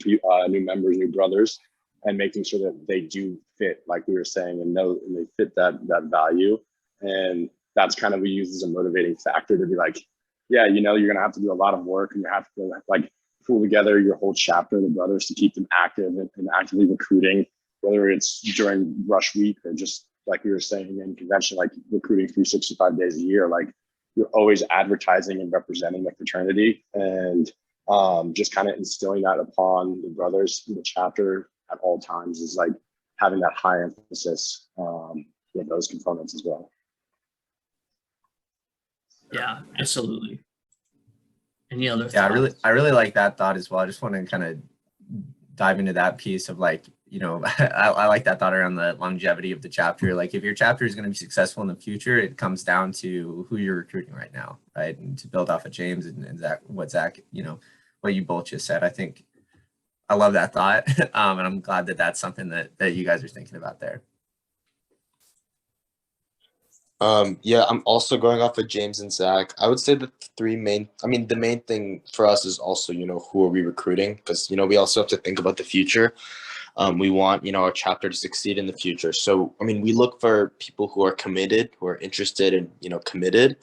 members, new brothers, and making sure that they do fit, like we were saying, and know and they fit that value. And that's kind of, we use as a motivating factor to be like, yeah, you know, you're gonna have to do a lot of work, and you have to like pull together your whole chapter, the brothers, to keep them active and actively recruiting, whether it's during rush week or just like we were saying in convention, like recruiting 365 days a year. Like, you're always advertising and representing the fraternity, and just kind of instilling that upon the brothers in the chapter at all times is like having that high emphasis with those components as well. Yeah, absolutely. Any other Yeah, thoughts? I really like that thought as well. I just want to kind of dive into that piece of like, you know, I like that thought around the longevity of the chapter. Like, if your chapter is going to be successful in the future, it comes down to who you're recruiting right now, right? And to build off of James and Zach, Zach, you know, what you both just said. I think I love that thought, and I'm glad that that's something that you guys are thinking about there. Yeah, I'm also going off of James and Zach. I would say the the main thing for us is also, you know, who are we recruiting? Because, you know, we also have to think about the future. We want, you know, our chapter to succeed in the future. So, I mean, we look for people who are committed, who are interested and, you know, committed,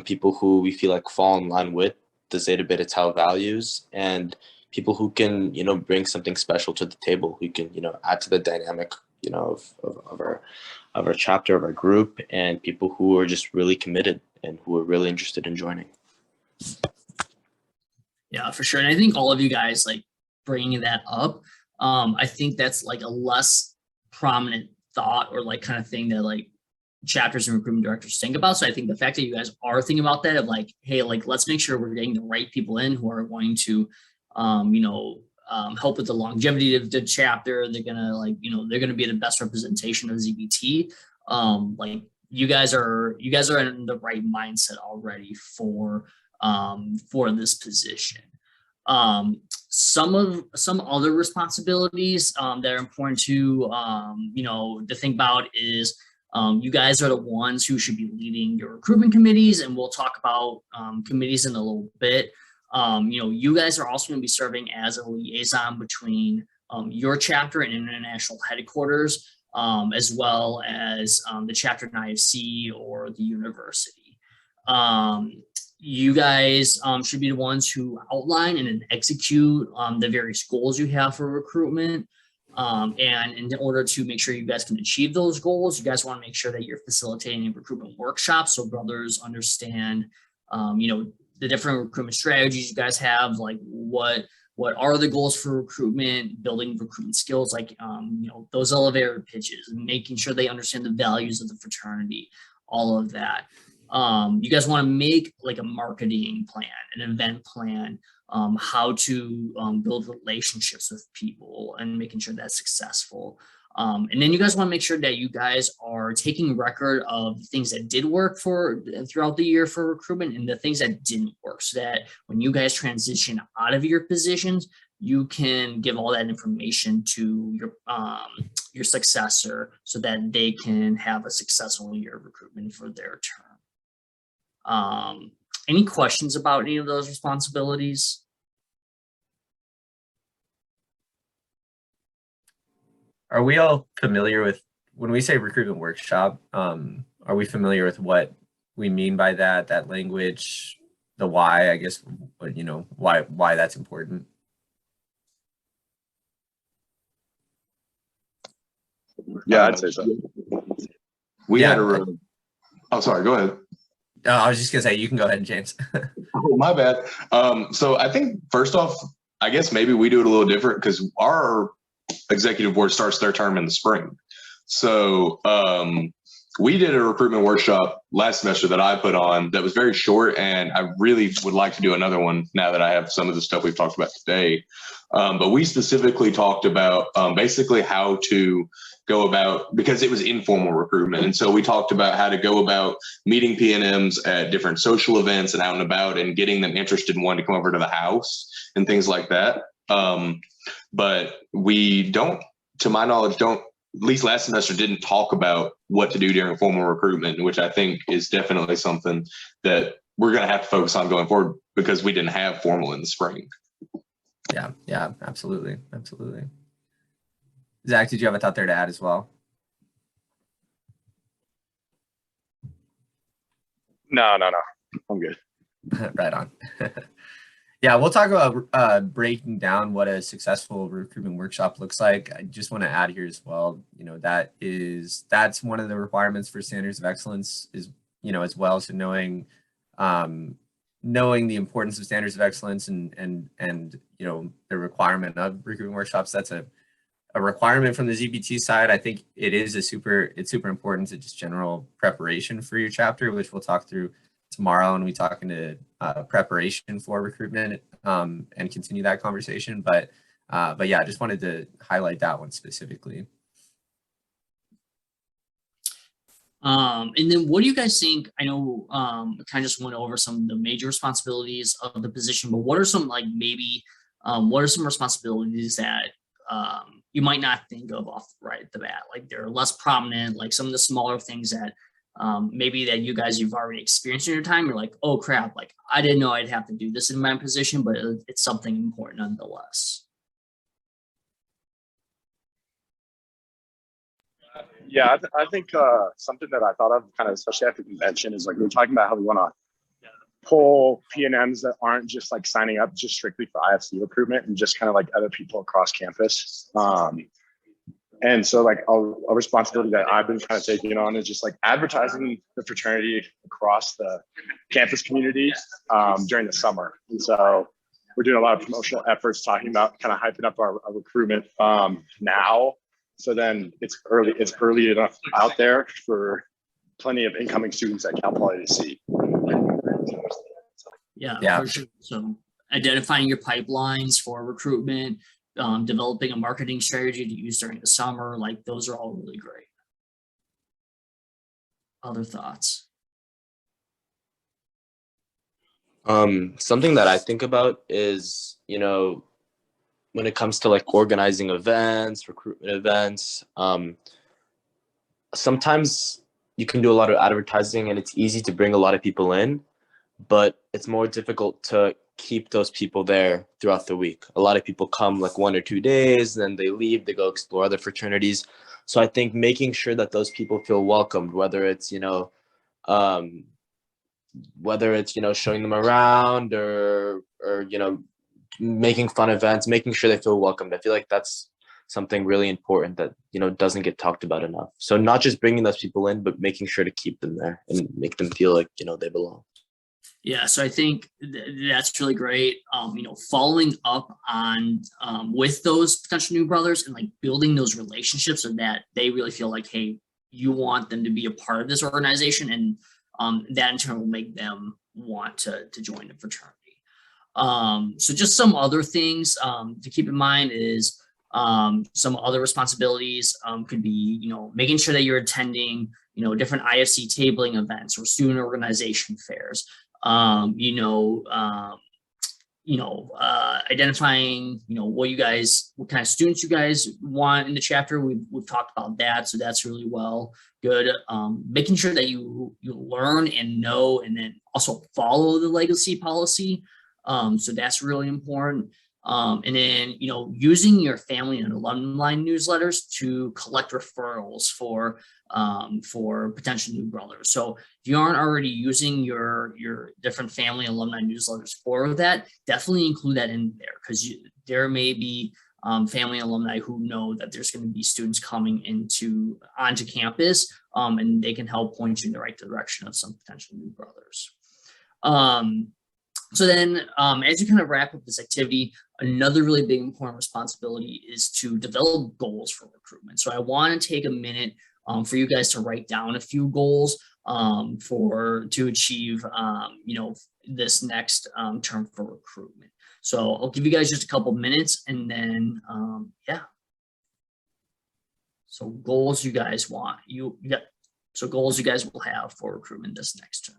people who we feel like fall in line with the Zeta Beta Tau values, and people who can, you know, bring something special to the table, who can, you know, add to the dynamic, you know, of our chapter, of our group, and people who are just really committed and who are really interested in joining. Yeah, for sure. And I think all of you guys like bringing that up, I think that's like a less prominent thought or like kind of thing that like chapters and recruitment directors think about. So I think the fact that you guys are thinking about that, of like, hey, like, let's make sure we're getting the right people in who are going to, you know, help with the longevity of the chapter. They're gonna like, you know, they're gonna be the best representation of ZBT. Like, you guys are in the right mindset already for this position. Some other responsibilities that are important to you know, to think about is you guys are the ones who should be leading your recruitment committees, and we'll talk about committees in a little bit. You know, you guys are also going to be serving as a liaison between your chapter and international headquarters, as well as the chapter in IFC or the university. You guys should be the ones who outline and then execute the various goals you have for recruitment. And in order to make sure you guys can achieve those goals, you guys want to make sure that you're facilitating recruitment workshops so brothers understand, you know, the different recruitment strategies you guys have, like what are the goals for recruitment, building recruitment skills, like, you know, those elevator pitches, and making sure they understand the values of the fraternity, all of that. You guys want to make like a marketing plan, an event plan, how to build relationships with people and making sure that's successful. And then you guys want to make sure that you guys are taking record of the things that did work throughout the year for recruitment and the things that didn't work, so that when you guys transition out of your positions, you can give all that information to your successor so that they can have a successful year of recruitment for their term. Any questions about any of those responsibilities? Are we all familiar with, when we say recruitment workshop, are we familiar with what we mean by that language, the why, I guess, you know, why that's important? Yeah, I'd say so. We had a oh, sorry, go ahead. I was just gonna say, you can go ahead, James. Oh, my bad. So I think first off, I guess maybe we do it a little different because our executive board starts their term in the spring. So we did a recruitment workshop last semester that I put on that was very short, and I really would like to do another one now that I have some of the stuff we've talked about today. But we specifically talked about basically how to go about, because it was informal recruitment. And so we talked about how to go about meeting PNMs at different social events and out and about and getting them interested in wanting to come over to the house and things like that. But we don't, to my knowledge, at least last semester, didn't talk about what to do during formal recruitment, which I think is definitely something that we're going to have to focus on going forward because we didn't have formal in the spring. Yeah, absolutely. Zach, did you have a thought there to add as well? No, I'm good. Right on. Yeah, we'll talk about breaking down what a successful recruitment workshop looks like. I just want to add here as well, that's one of the requirements for standards of excellence is, as well. So knowing the importance of standards of excellence and the requirement of recruitment workshops, that's a requirement from the ZBT side. I think it's super important to just general preparation for your chapter, which we'll talk through tomorrow when we talk into preparation for recruitment and continue that conversation. But yeah, I just wanted to highlight that one specifically. And then what do you guys think? I know kind of just went over some of the major responsibilities of the position, but what are some what are some responsibilities that you might not think of off right at the bat? Like they're less prominent, like some of the smaller things that maybe that you've already experienced in your time. You're like, oh crap, like I didn't know I'd have to do this in my position, but it's something important nonetheless. Yeah, I think something that I thought of kind of, especially after convention, is like we were talking about how we want to pull PNMs that aren't just like signing up just strictly for IFC recruitment and just kind of like other people across campus. And so like a responsibility that I've been kind of taking on is just like advertising the fraternity across the campus community during the summer. And so we're doing a lot of promotional efforts talking about kind of hyping up our recruitment now. So then it's early enough out there for plenty of incoming students at Cal Poly to see. Yeah, for sure. So identifying your pipelines for recruitment, developing a marketing strategy to use during the summer, like those are all really great. Other thoughts? Something that I think about is, when it comes to like organizing events, recruitment events, sometimes you can do a lot of advertising and it's easy to bring a lot of people in, but it's more difficult to keep those people there throughout the week. A lot of people come like 1 or 2 days, then they leave, they go explore other fraternities. So I think making sure that those people feel welcomed, whether it's, showing them around or making fun events, making sure they feel welcomed. I feel like that's something really important that, doesn't get talked about enough. So not just bringing those people in, but making sure to keep them there and make them feel like, they belong. Yeah, so I think that's really great. Following up on with those potential new brothers and like building those relationships so that they really feel like, hey, you want them to be a part of this organization, and that in turn will make them want to join the fraternity. So just some other things to keep in mind is some other responsibilities could be, making sure that you're attending, different IFC tabling events or student organization fairs. Identifying, what kind of students you guys want in the chapter. We've talked about that, so that's really good. Making sure that you learn and know, and then also follow the legacy policy. So that's really important. And then, using your family and alumni newsletters to collect referrals for potential new brothers. So if you aren't already using your different family alumni newsletters for that, definitely include that in there, because there may be family alumni who know that there's going to be students coming onto campus, and they can help point you in the right direction of some potential new brothers. So then as you kind of wrap up this activity, another really big important responsibility is to develop goals for recruitment. So I want to take a minute for you guys to write down a few goals to achieve, this next term for recruitment. So I'll give you guys just a couple minutes, and then so goals you guys want, so goals you guys will have for recruitment this next term.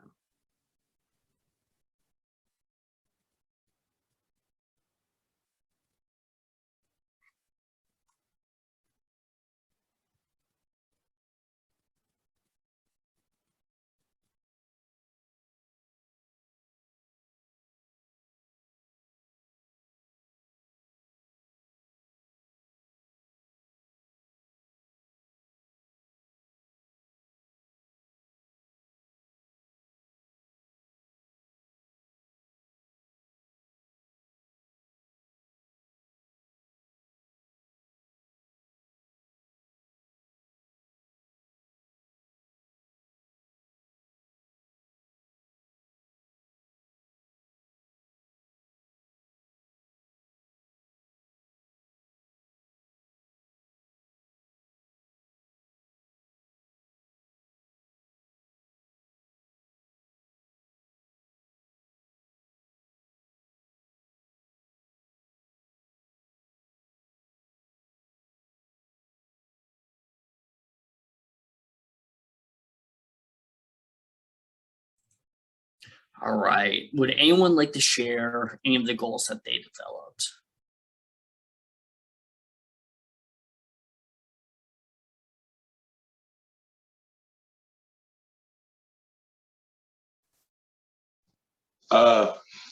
All right. Would anyone like to share any of the goals that they developed?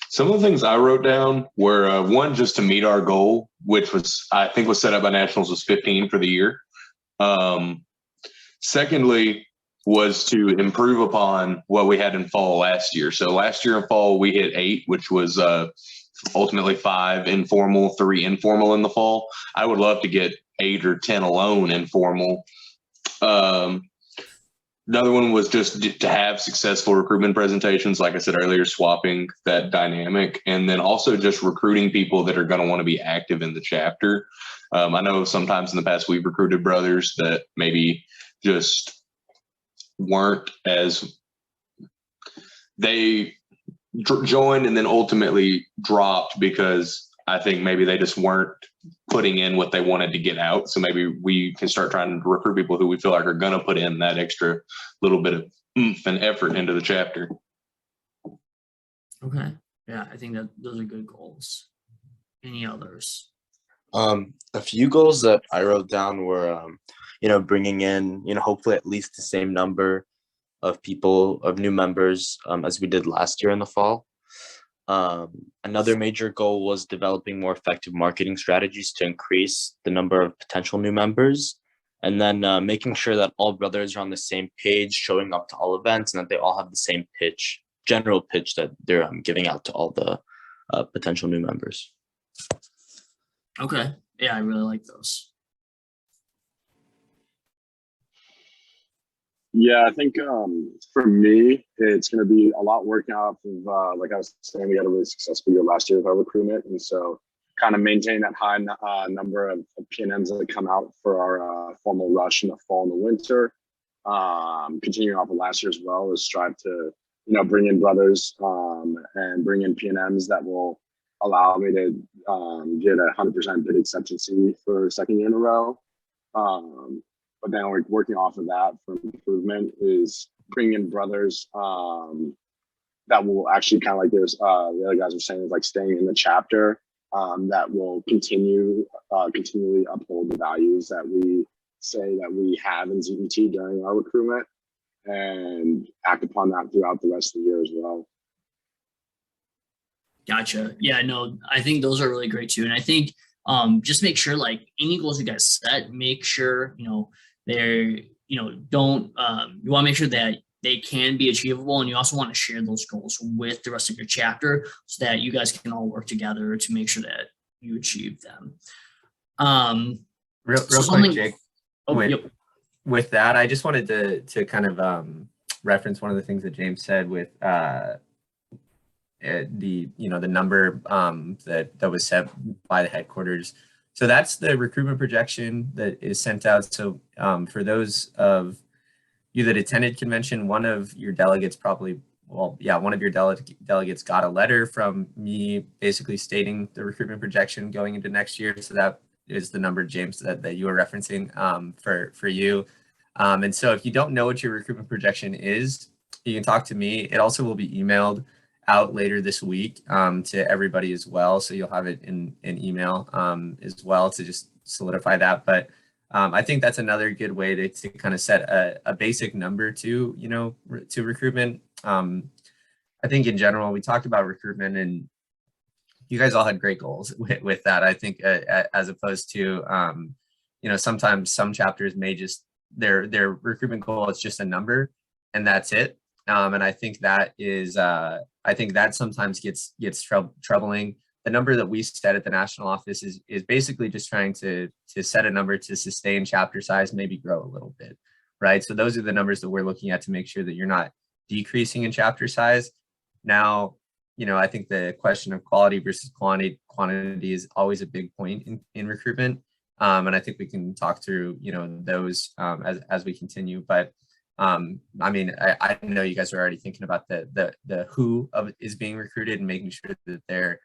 Some of the things I wrote down were one, just to meet our goal, which was, I think was set up by Nationals, was 15 for the year. Secondly, was to improve upon what we had in fall last year. So last year in fall, we hit 8, which was ultimately 5 informal, 3 informal in the fall. I would love to get 8 or 10 alone informal. Another one was just to have successful recruitment presentations, like I said earlier, swapping that dynamic, and then also just recruiting people that are going to want to be active in the chapter. I know sometimes in the past we've recruited brothers that maybe just weren't as, they joined and then ultimately dropped because I think maybe they just weren't putting in what they wanted to get out. So maybe we can start trying to recruit people who we feel like are going to put in that extra little bit of oomph and effort into the chapter. Okay. Yeah, I think that those are good goals. Any others? A few goals that I wrote down were, bringing in, hopefully at least the same number of people, of new members, as we did last year in the fall. Another major goal was developing more effective marketing strategies to increase the number of potential new members, and then making sure that all brothers are on the same page, showing up to all events, and that they all have the same general pitch that they're giving out to all the potential new members. Okay. Yeah, I really like those. Yeah, I think for me, it's going to be a lot working off of, like I was saying, we had a really successful year last year with our recruitment. And so kind of maintain that high number of PNMs that come out for our formal rush in the fall and the winter. Continuing off of last year as well is strive to, bring in brothers and bring in PNMs that will allow me to get 100% bid acceptancy for a second year in a row. But then we're working off of that for improvement is bringing in brothers that will actually kind of like there's the other guys were saying is like staying in the chapter that will continually uphold the values that we say that we have in ZBT during our recruitment and act upon that throughout the rest of the year as well. Gotcha. Yeah, no, I think those are really great too. And I think just make sure like any goals you guys set, make sure, they're, don't, you want to make sure that they can be achievable. And you also want to share those goals with the rest of your chapter so that you guys can all work together to make sure that you achieve them. Real quick, Jake. Yep. With that, I just wanted to kind of reference one of the things that James said with the number that was set by the headquarters. So that's the recruitment projection that is sent out. So for those of you that attended convention, one of your delegates one of your delegates got a letter from me basically stating the recruitment projection going into next year. So that is the number, James, that you were referencing for you. And so if you don't know what your recruitment projection is, you can talk to me. It also will be emailed out later this week to everybody as well. So you'll have it in email as well to just solidify that. But I think that's another good way to kind of set a basic number to recruitment. I think in general, we talked about recruitment and you guys all had great goals with that. I think as opposed to, sometimes some chapters may just, their recruitment goal is just a number and that's it. And I think that is, I think that sometimes gets troubling. The number that we set at the national office is basically just trying to set a number to sustain chapter size, maybe grow a little bit, right? So those are the numbers that we're looking at to make sure that you're not decreasing in chapter size. Now, I think the question of quality versus quantity is always a big point in recruitment. And I think we can talk through, those as we continue. But I mean, I know you guys are already thinking about the who is being recruited and making sure that they're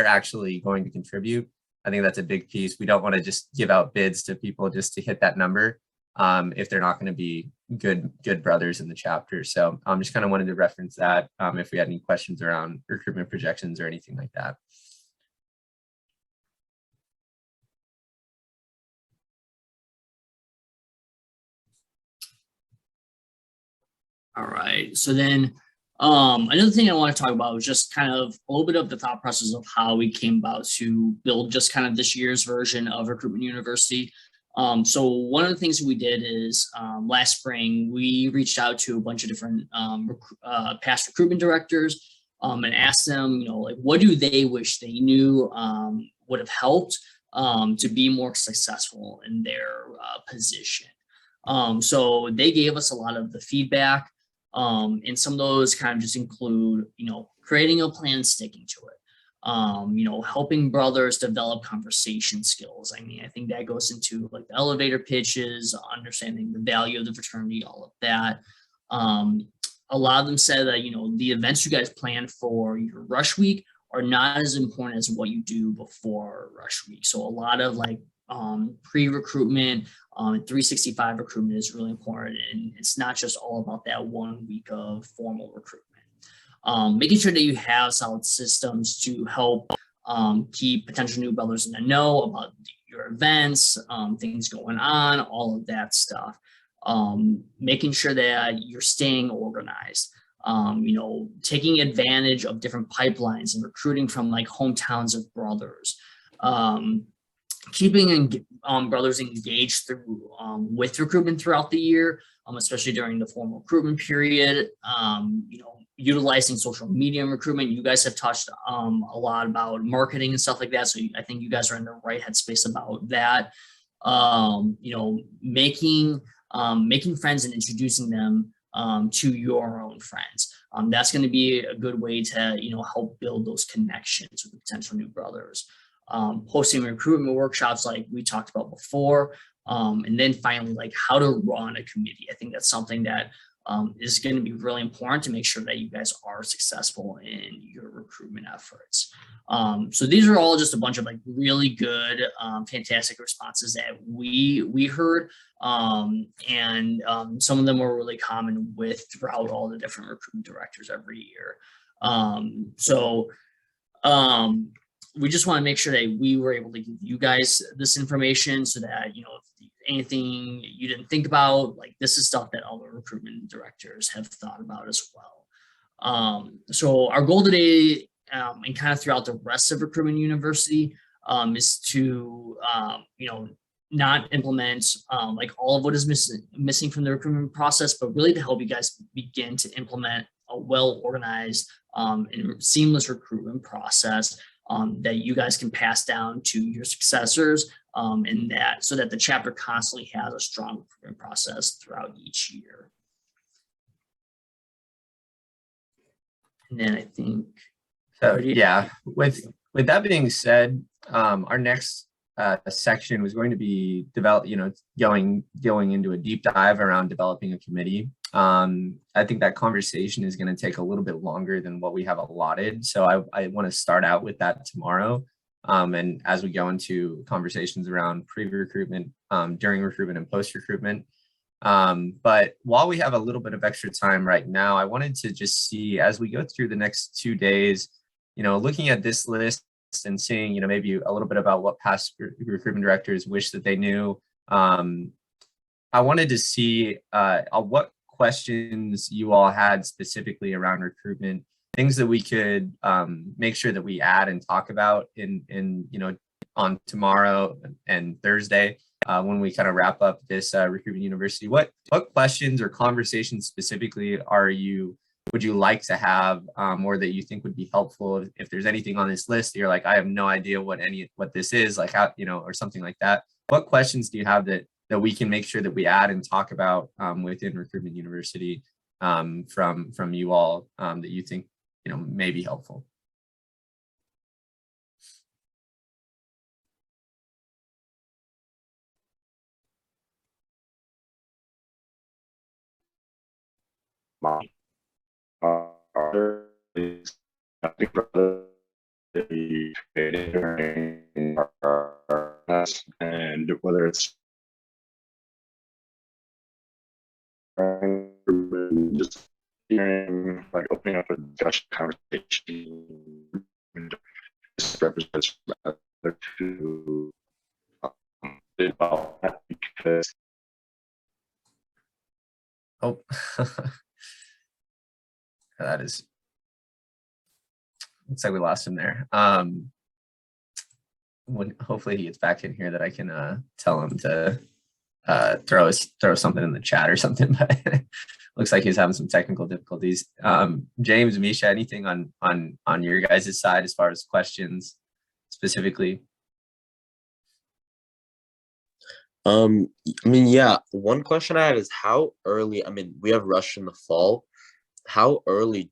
actually going to contribute. I think that's a big piece. We don't want to just give out bids to people just to hit that number if they're not going to be good brothers in the chapter. So I'm just kind of wanted to reference that if we had any questions around recruitment projections or anything like that. All right. So then another thing I want to talk about was just kind of a little bit of the thought process of how we came about to build just kind of this year's version of Recruitment University. So one of the things we did is last spring, we reached out to a bunch of different past recruitment directors and asked them, like, what do they wish they knew would have helped to be more successful in their position. So they gave us a lot of the feedback. And some of those kind of just include, creating a plan, sticking to it, helping brothers develop conversation skills. I mean, I think that goes into like the elevator pitches, understanding the value of the fraternity, all of that. A lot of them said that, the events you guys plan for your rush week are not as important as what you do before rush week. So a lot of like pre-recruitment, 365 recruitment is really important. And it's not just all about that 1 week of formal recruitment. Making sure that you have solid systems to help keep potential new brothers in the know about your events, things going on, all of that stuff. Making sure that you're staying organized. Taking advantage of different pipelines and recruiting from like hometowns of brothers. Keeping brothers engaged through with recruitment throughout the year, especially during the formal recruitment period. Utilizing social media and recruitment. You guys have touched a lot about marketing and stuff like that. So I think you guys are in the right headspace about that. Making friends and introducing them to your own friends. That's going to be a good way to help build those connections with potential new brothers. Hosting recruitment workshops like we talked about before. And then finally, like how to run a committee. I think that's something that is going to be really important to make sure that you guys are successful in your recruitment efforts. So these are all just a bunch of like really good, fantastic responses that we heard. And some of them were really common throughout all the different recruitment directors every year. We just want to make sure that we were able to give you guys this information so that, if anything you didn't think about, like this is stuff that all the recruitment directors have thought about as well. So our goal today and kind of throughout the rest of Recruitment University is to, not implement like all of what is missing from the recruitment process, but really to help you guys begin to implement a well-organized and seamless recruitment process that you guys can pass down to your successors, and so that the chapter constantly has a strong recruitment process throughout each year. And then I think So Alrighty. yeah, with that being said, our next section was going to be going into a deep dive around developing a committee. I think that conversation is going to take a little bit longer than what we have allotted. So I want to start out with that tomorrow. And as we go into conversations around pre-recruitment, during recruitment and post-recruitment. But while we have a little bit of extra time right now, I wanted to just see, as we go through the next 2 days, looking at this list and seeing, maybe a little bit about what past recruitment directors wish that they knew. I wanted to see what questions you all had specifically around recruitment, things that we could make sure that we add and talk about on tomorrow and Thursday when we kind of wrap up this Recruitment University. What questions or conversations specifically would you like to have, or that you think would be helpful? If there's anything on this list that you're like, I have no idea what this is, like how, or something like that. What questions do you have that we can make sure that we add and talk about within Recruitment University from you all that you think may be helpful? And whether it's just hearing, like opening up a discussion conversation, this represents rather to about that, because Oh, that is, looks like we lost him there. Hopefully he gets back in here that I can tell him to throw something in the chat or something, but looks like he's having some technical difficulties. James, Misha, anything on your guys' side as far as questions specifically? I mean, yeah, one question I had is how early, I mean, we have Rush in the fall. How early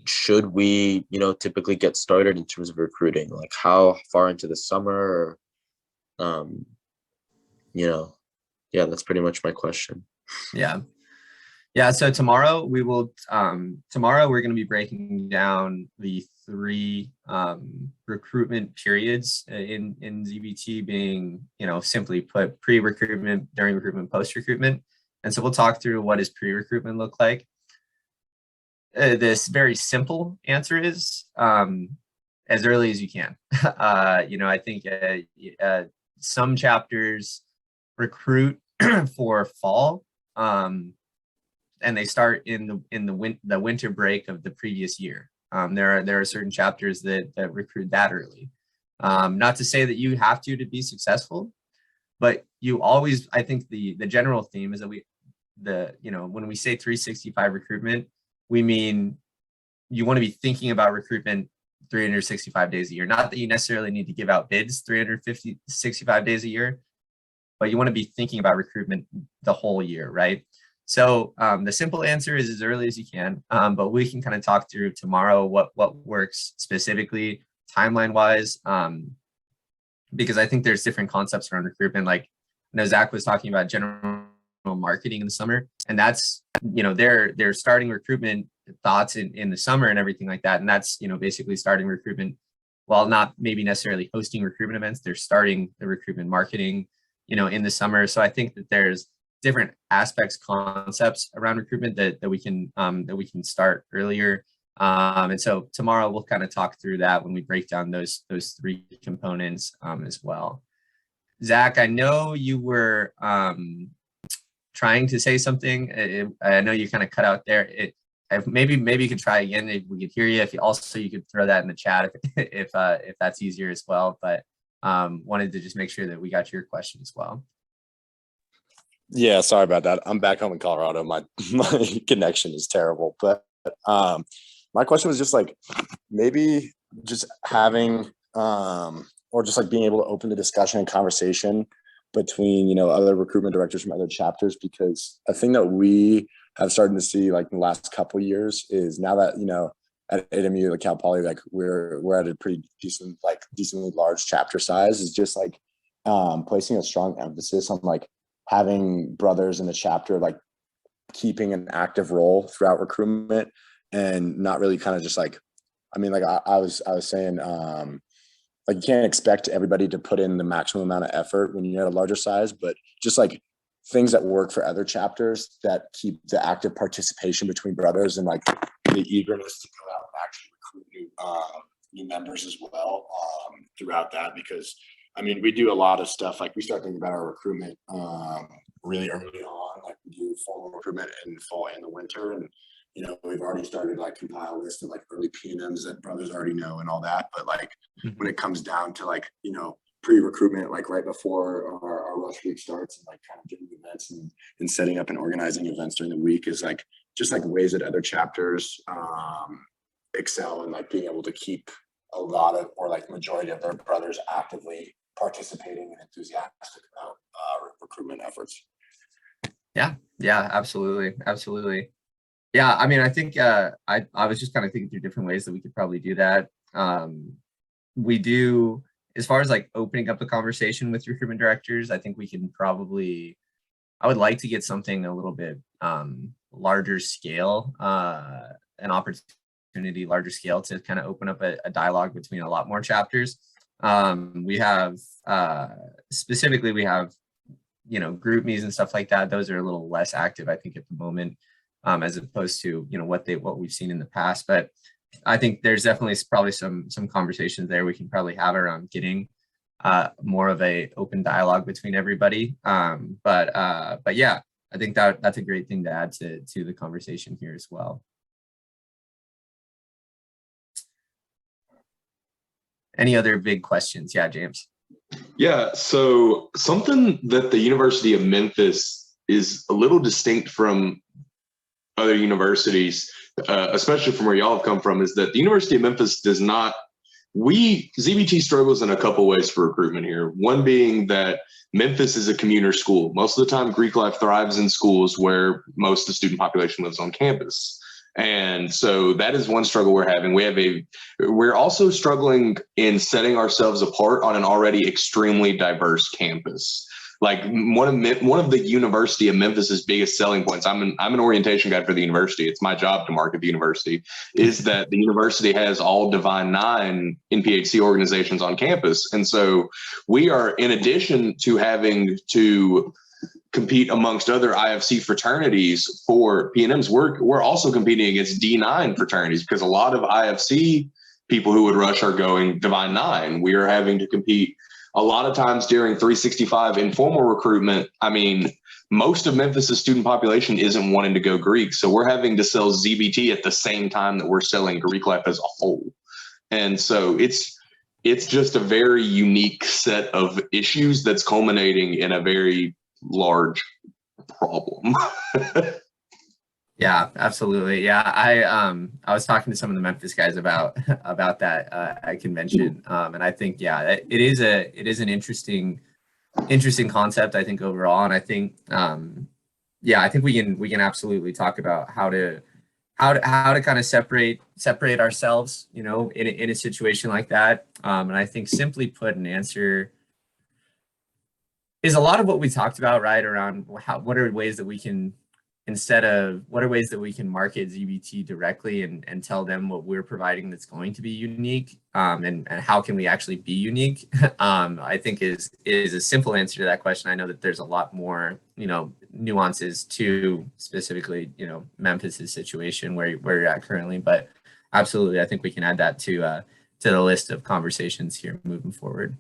should we, typically get started in terms of recruiting? Like how far into the summer? Or, yeah, that's pretty much my question. Yeah, so tomorrow we're going to be breaking down the 3 recruitment periods in ZBT, being, simply put, pre-recruitment, during recruitment, post-recruitment. And so we'll talk through what does pre-recruitment look like. This very simple answer is as early as you can. I think some chapters recruit for fall, and they start in the winter break of the previous year. There are certain chapters that recruit that early. Not to say that you have to be successful, but you always, I think the general theme is that when we say 365 recruitment, we mean you want to be thinking about recruitment 365 days a year. Not that you necessarily need to give out bids 365 days a year, but you want to be thinking about recruitment the whole year, right? So the simple answer is as early as you can, but we can kind of talk through tomorrow what works specifically timeline wise, because I think there's different concepts around recruitment. Like, I know Zach was talking about general marketing in the summer, and that's, they're starting recruitment thoughts in the summer and everything like that. And that's, basically starting recruitment, while not maybe necessarily hosting recruitment events, they're starting the recruitment marketing, in the summer. So I think that there's different aspects, concepts around recruitment that we can start earlier. And so tomorrow we'll kind of talk through that when we break down those 3 components as well. Zach, I know you were trying to say something. I know you kind of cut out there. Maybe you could try again if we could hear you. If you could throw that in the chat if that's easier as well. But wanted to just make sure that we got your question as well. Yeah, sorry about that. I'm back home in Colorado. My connection is terrible. But my question was just like maybe just having or just like being able to open the discussion and conversation between, other recruitment directors from other chapters, because a thing that we have started to see like in the last couple of years is now that, at AMU, like Cal Poly, like we're at a pretty decently large chapter size, is just like placing a strong emphasis on like having brothers in the chapter, like keeping an active role throughout recruitment, and not really kind of just like, I mean, like I was saying, like you can't expect everybody to put in the maximum amount of effort when you're at a larger size, but just like things that work for other chapters that keep the active participation between brothers, and like the eagerness to go out and actually recruit new members as well throughout that. Because I mean, we do a lot of stuff, like we start thinking about our recruitment really early on, like we do formal recruitment in fall and the winter, and you know, we've already started like compile a list of like early P&Ms that brothers already know and all that. But like when it comes down to like, you know, pre-recruitment, like right before our rush week starts, and like kind of doing events and setting up and organizing events during the week, is like just like ways that other chapters excel, and like being able to keep a lot of, or like majority of their brothers actively participating and enthusiastic about recruitment efforts. Yeah, absolutely. Yeah, I mean, I think I was just kind of thinking through different ways that we could probably do that. We do, as far as like opening up a conversation with recruitment directors, I think we can probably, I would like to get something a little bit larger scale, an opportunity larger scale to kind of open up a dialogue between a lot more chapters. We have specifically, we have, you know, group meetings and stuff like that. Those are a little less active, I think, at the moment, as opposed to, you know, what we've seen in the past. But I think there's definitely probably some conversations there we can probably have around getting more of a open dialogue between everybody. But yeah, I think that's a great thing to add to the conversation here as well. Any other big questions? Yeah, James. Yeah, so something that the University of Memphis is a little distinct from other universities, especially from where y'all have come from, is that the University of Memphis does not, ZBT struggles in a couple ways for recruitment here. One being that Memphis is a commuter school. Most of the time, Greek life thrives in schools where most of the student population lives on campus. And so that is one struggle we're having. We're also struggling in setting ourselves apart on an already extremely diverse campus. Like one of the University of Memphis's biggest selling points, I'm an orientation guide for the university. It's my job to market the university, is that the university has all Divine Nine NPHC organizations on campus. And so we are, in addition to having to compete amongst other IFC fraternities for P&Ms, we're also competing against D9 fraternities, because a lot of IFC people who would rush are going Divine Nine. We are having to compete a lot of times during 365 informal recruitment. I mean, most of Memphis's student population isn't wanting to go Greek, so we're having to sell ZBT at the same time that we're selling Greek life as a whole. And so it's just a very unique set of issues that's culminating in a very large problem. Yeah, absolutely. Yeah, I was talking to some of the Memphis guys about that at convention, and I think, yeah, it is an interesting concept, I think, overall. And I think yeah, I think we can absolutely talk about how to kind of separate ourselves, you know, in a situation like that. And I think, simply put, an answer is a lot of what we talked about, right? Around what are ways that we can market ZBT directly and tell them what we're providing that's going to be unique, and how can we actually be unique? I think is a simple answer to that question. I know that there's a lot more, you know, nuances to specifically, you know, Memphis's situation where you're at currently, but absolutely, I think we can add that to the list of conversations here moving forward.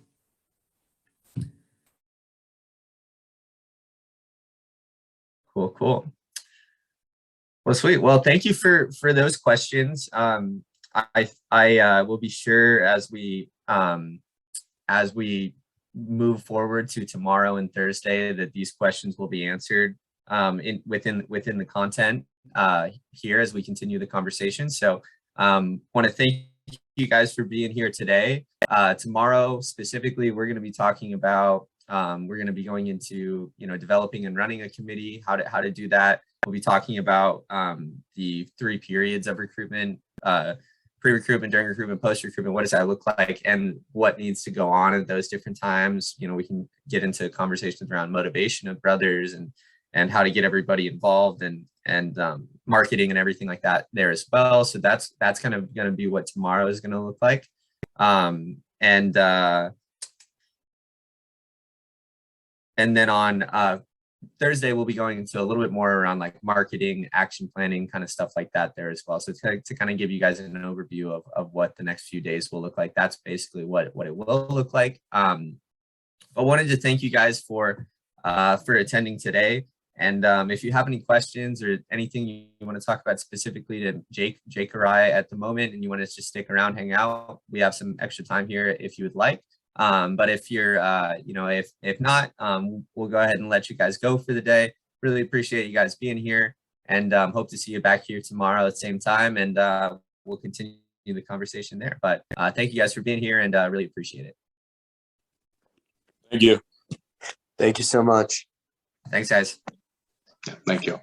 Cool. Well, sweet. Well, thank you for those questions. I will be sure, as we move forward to tomorrow and Thursday, that these questions will be answered within the content here as we continue the conversation. So want to thank you guys for being here today. Tomorrow specifically, we're going to be talking about we're going to be going into, you know, developing and running a committee, how to do that. We'll be talking about the 3 periods of recruitment, pre-recruitment, during recruitment, post-recruitment, what does that look like, and what needs to go on at those different times. You know, we can get into conversations around motivation of brothers and how to get everybody involved and marketing and everything like that there as well. So that's kind of going to be what tomorrow is going to look like. And then on Thursday, we'll be going into a little bit more around like marketing, action planning, kind of stuff like that there as well. So to kind of give you guys an overview of what the next few days will look like, that's basically what it will look like. I wanted to thank you guys for attending today. And if you have any questions or anything you want to talk about specifically to Jake or I at the moment, and you want to just stick around, hang out, we have some extra time here if you would like. But if you're, if not, we'll go ahead and let you guys go for the day. Really appreciate you guys being here, and hope to see you back here tomorrow at the same time. And we'll continue the conversation there. But thank you guys for being here, and really appreciate it. Thank you. Thank you so much. Thanks, guys. Thank you.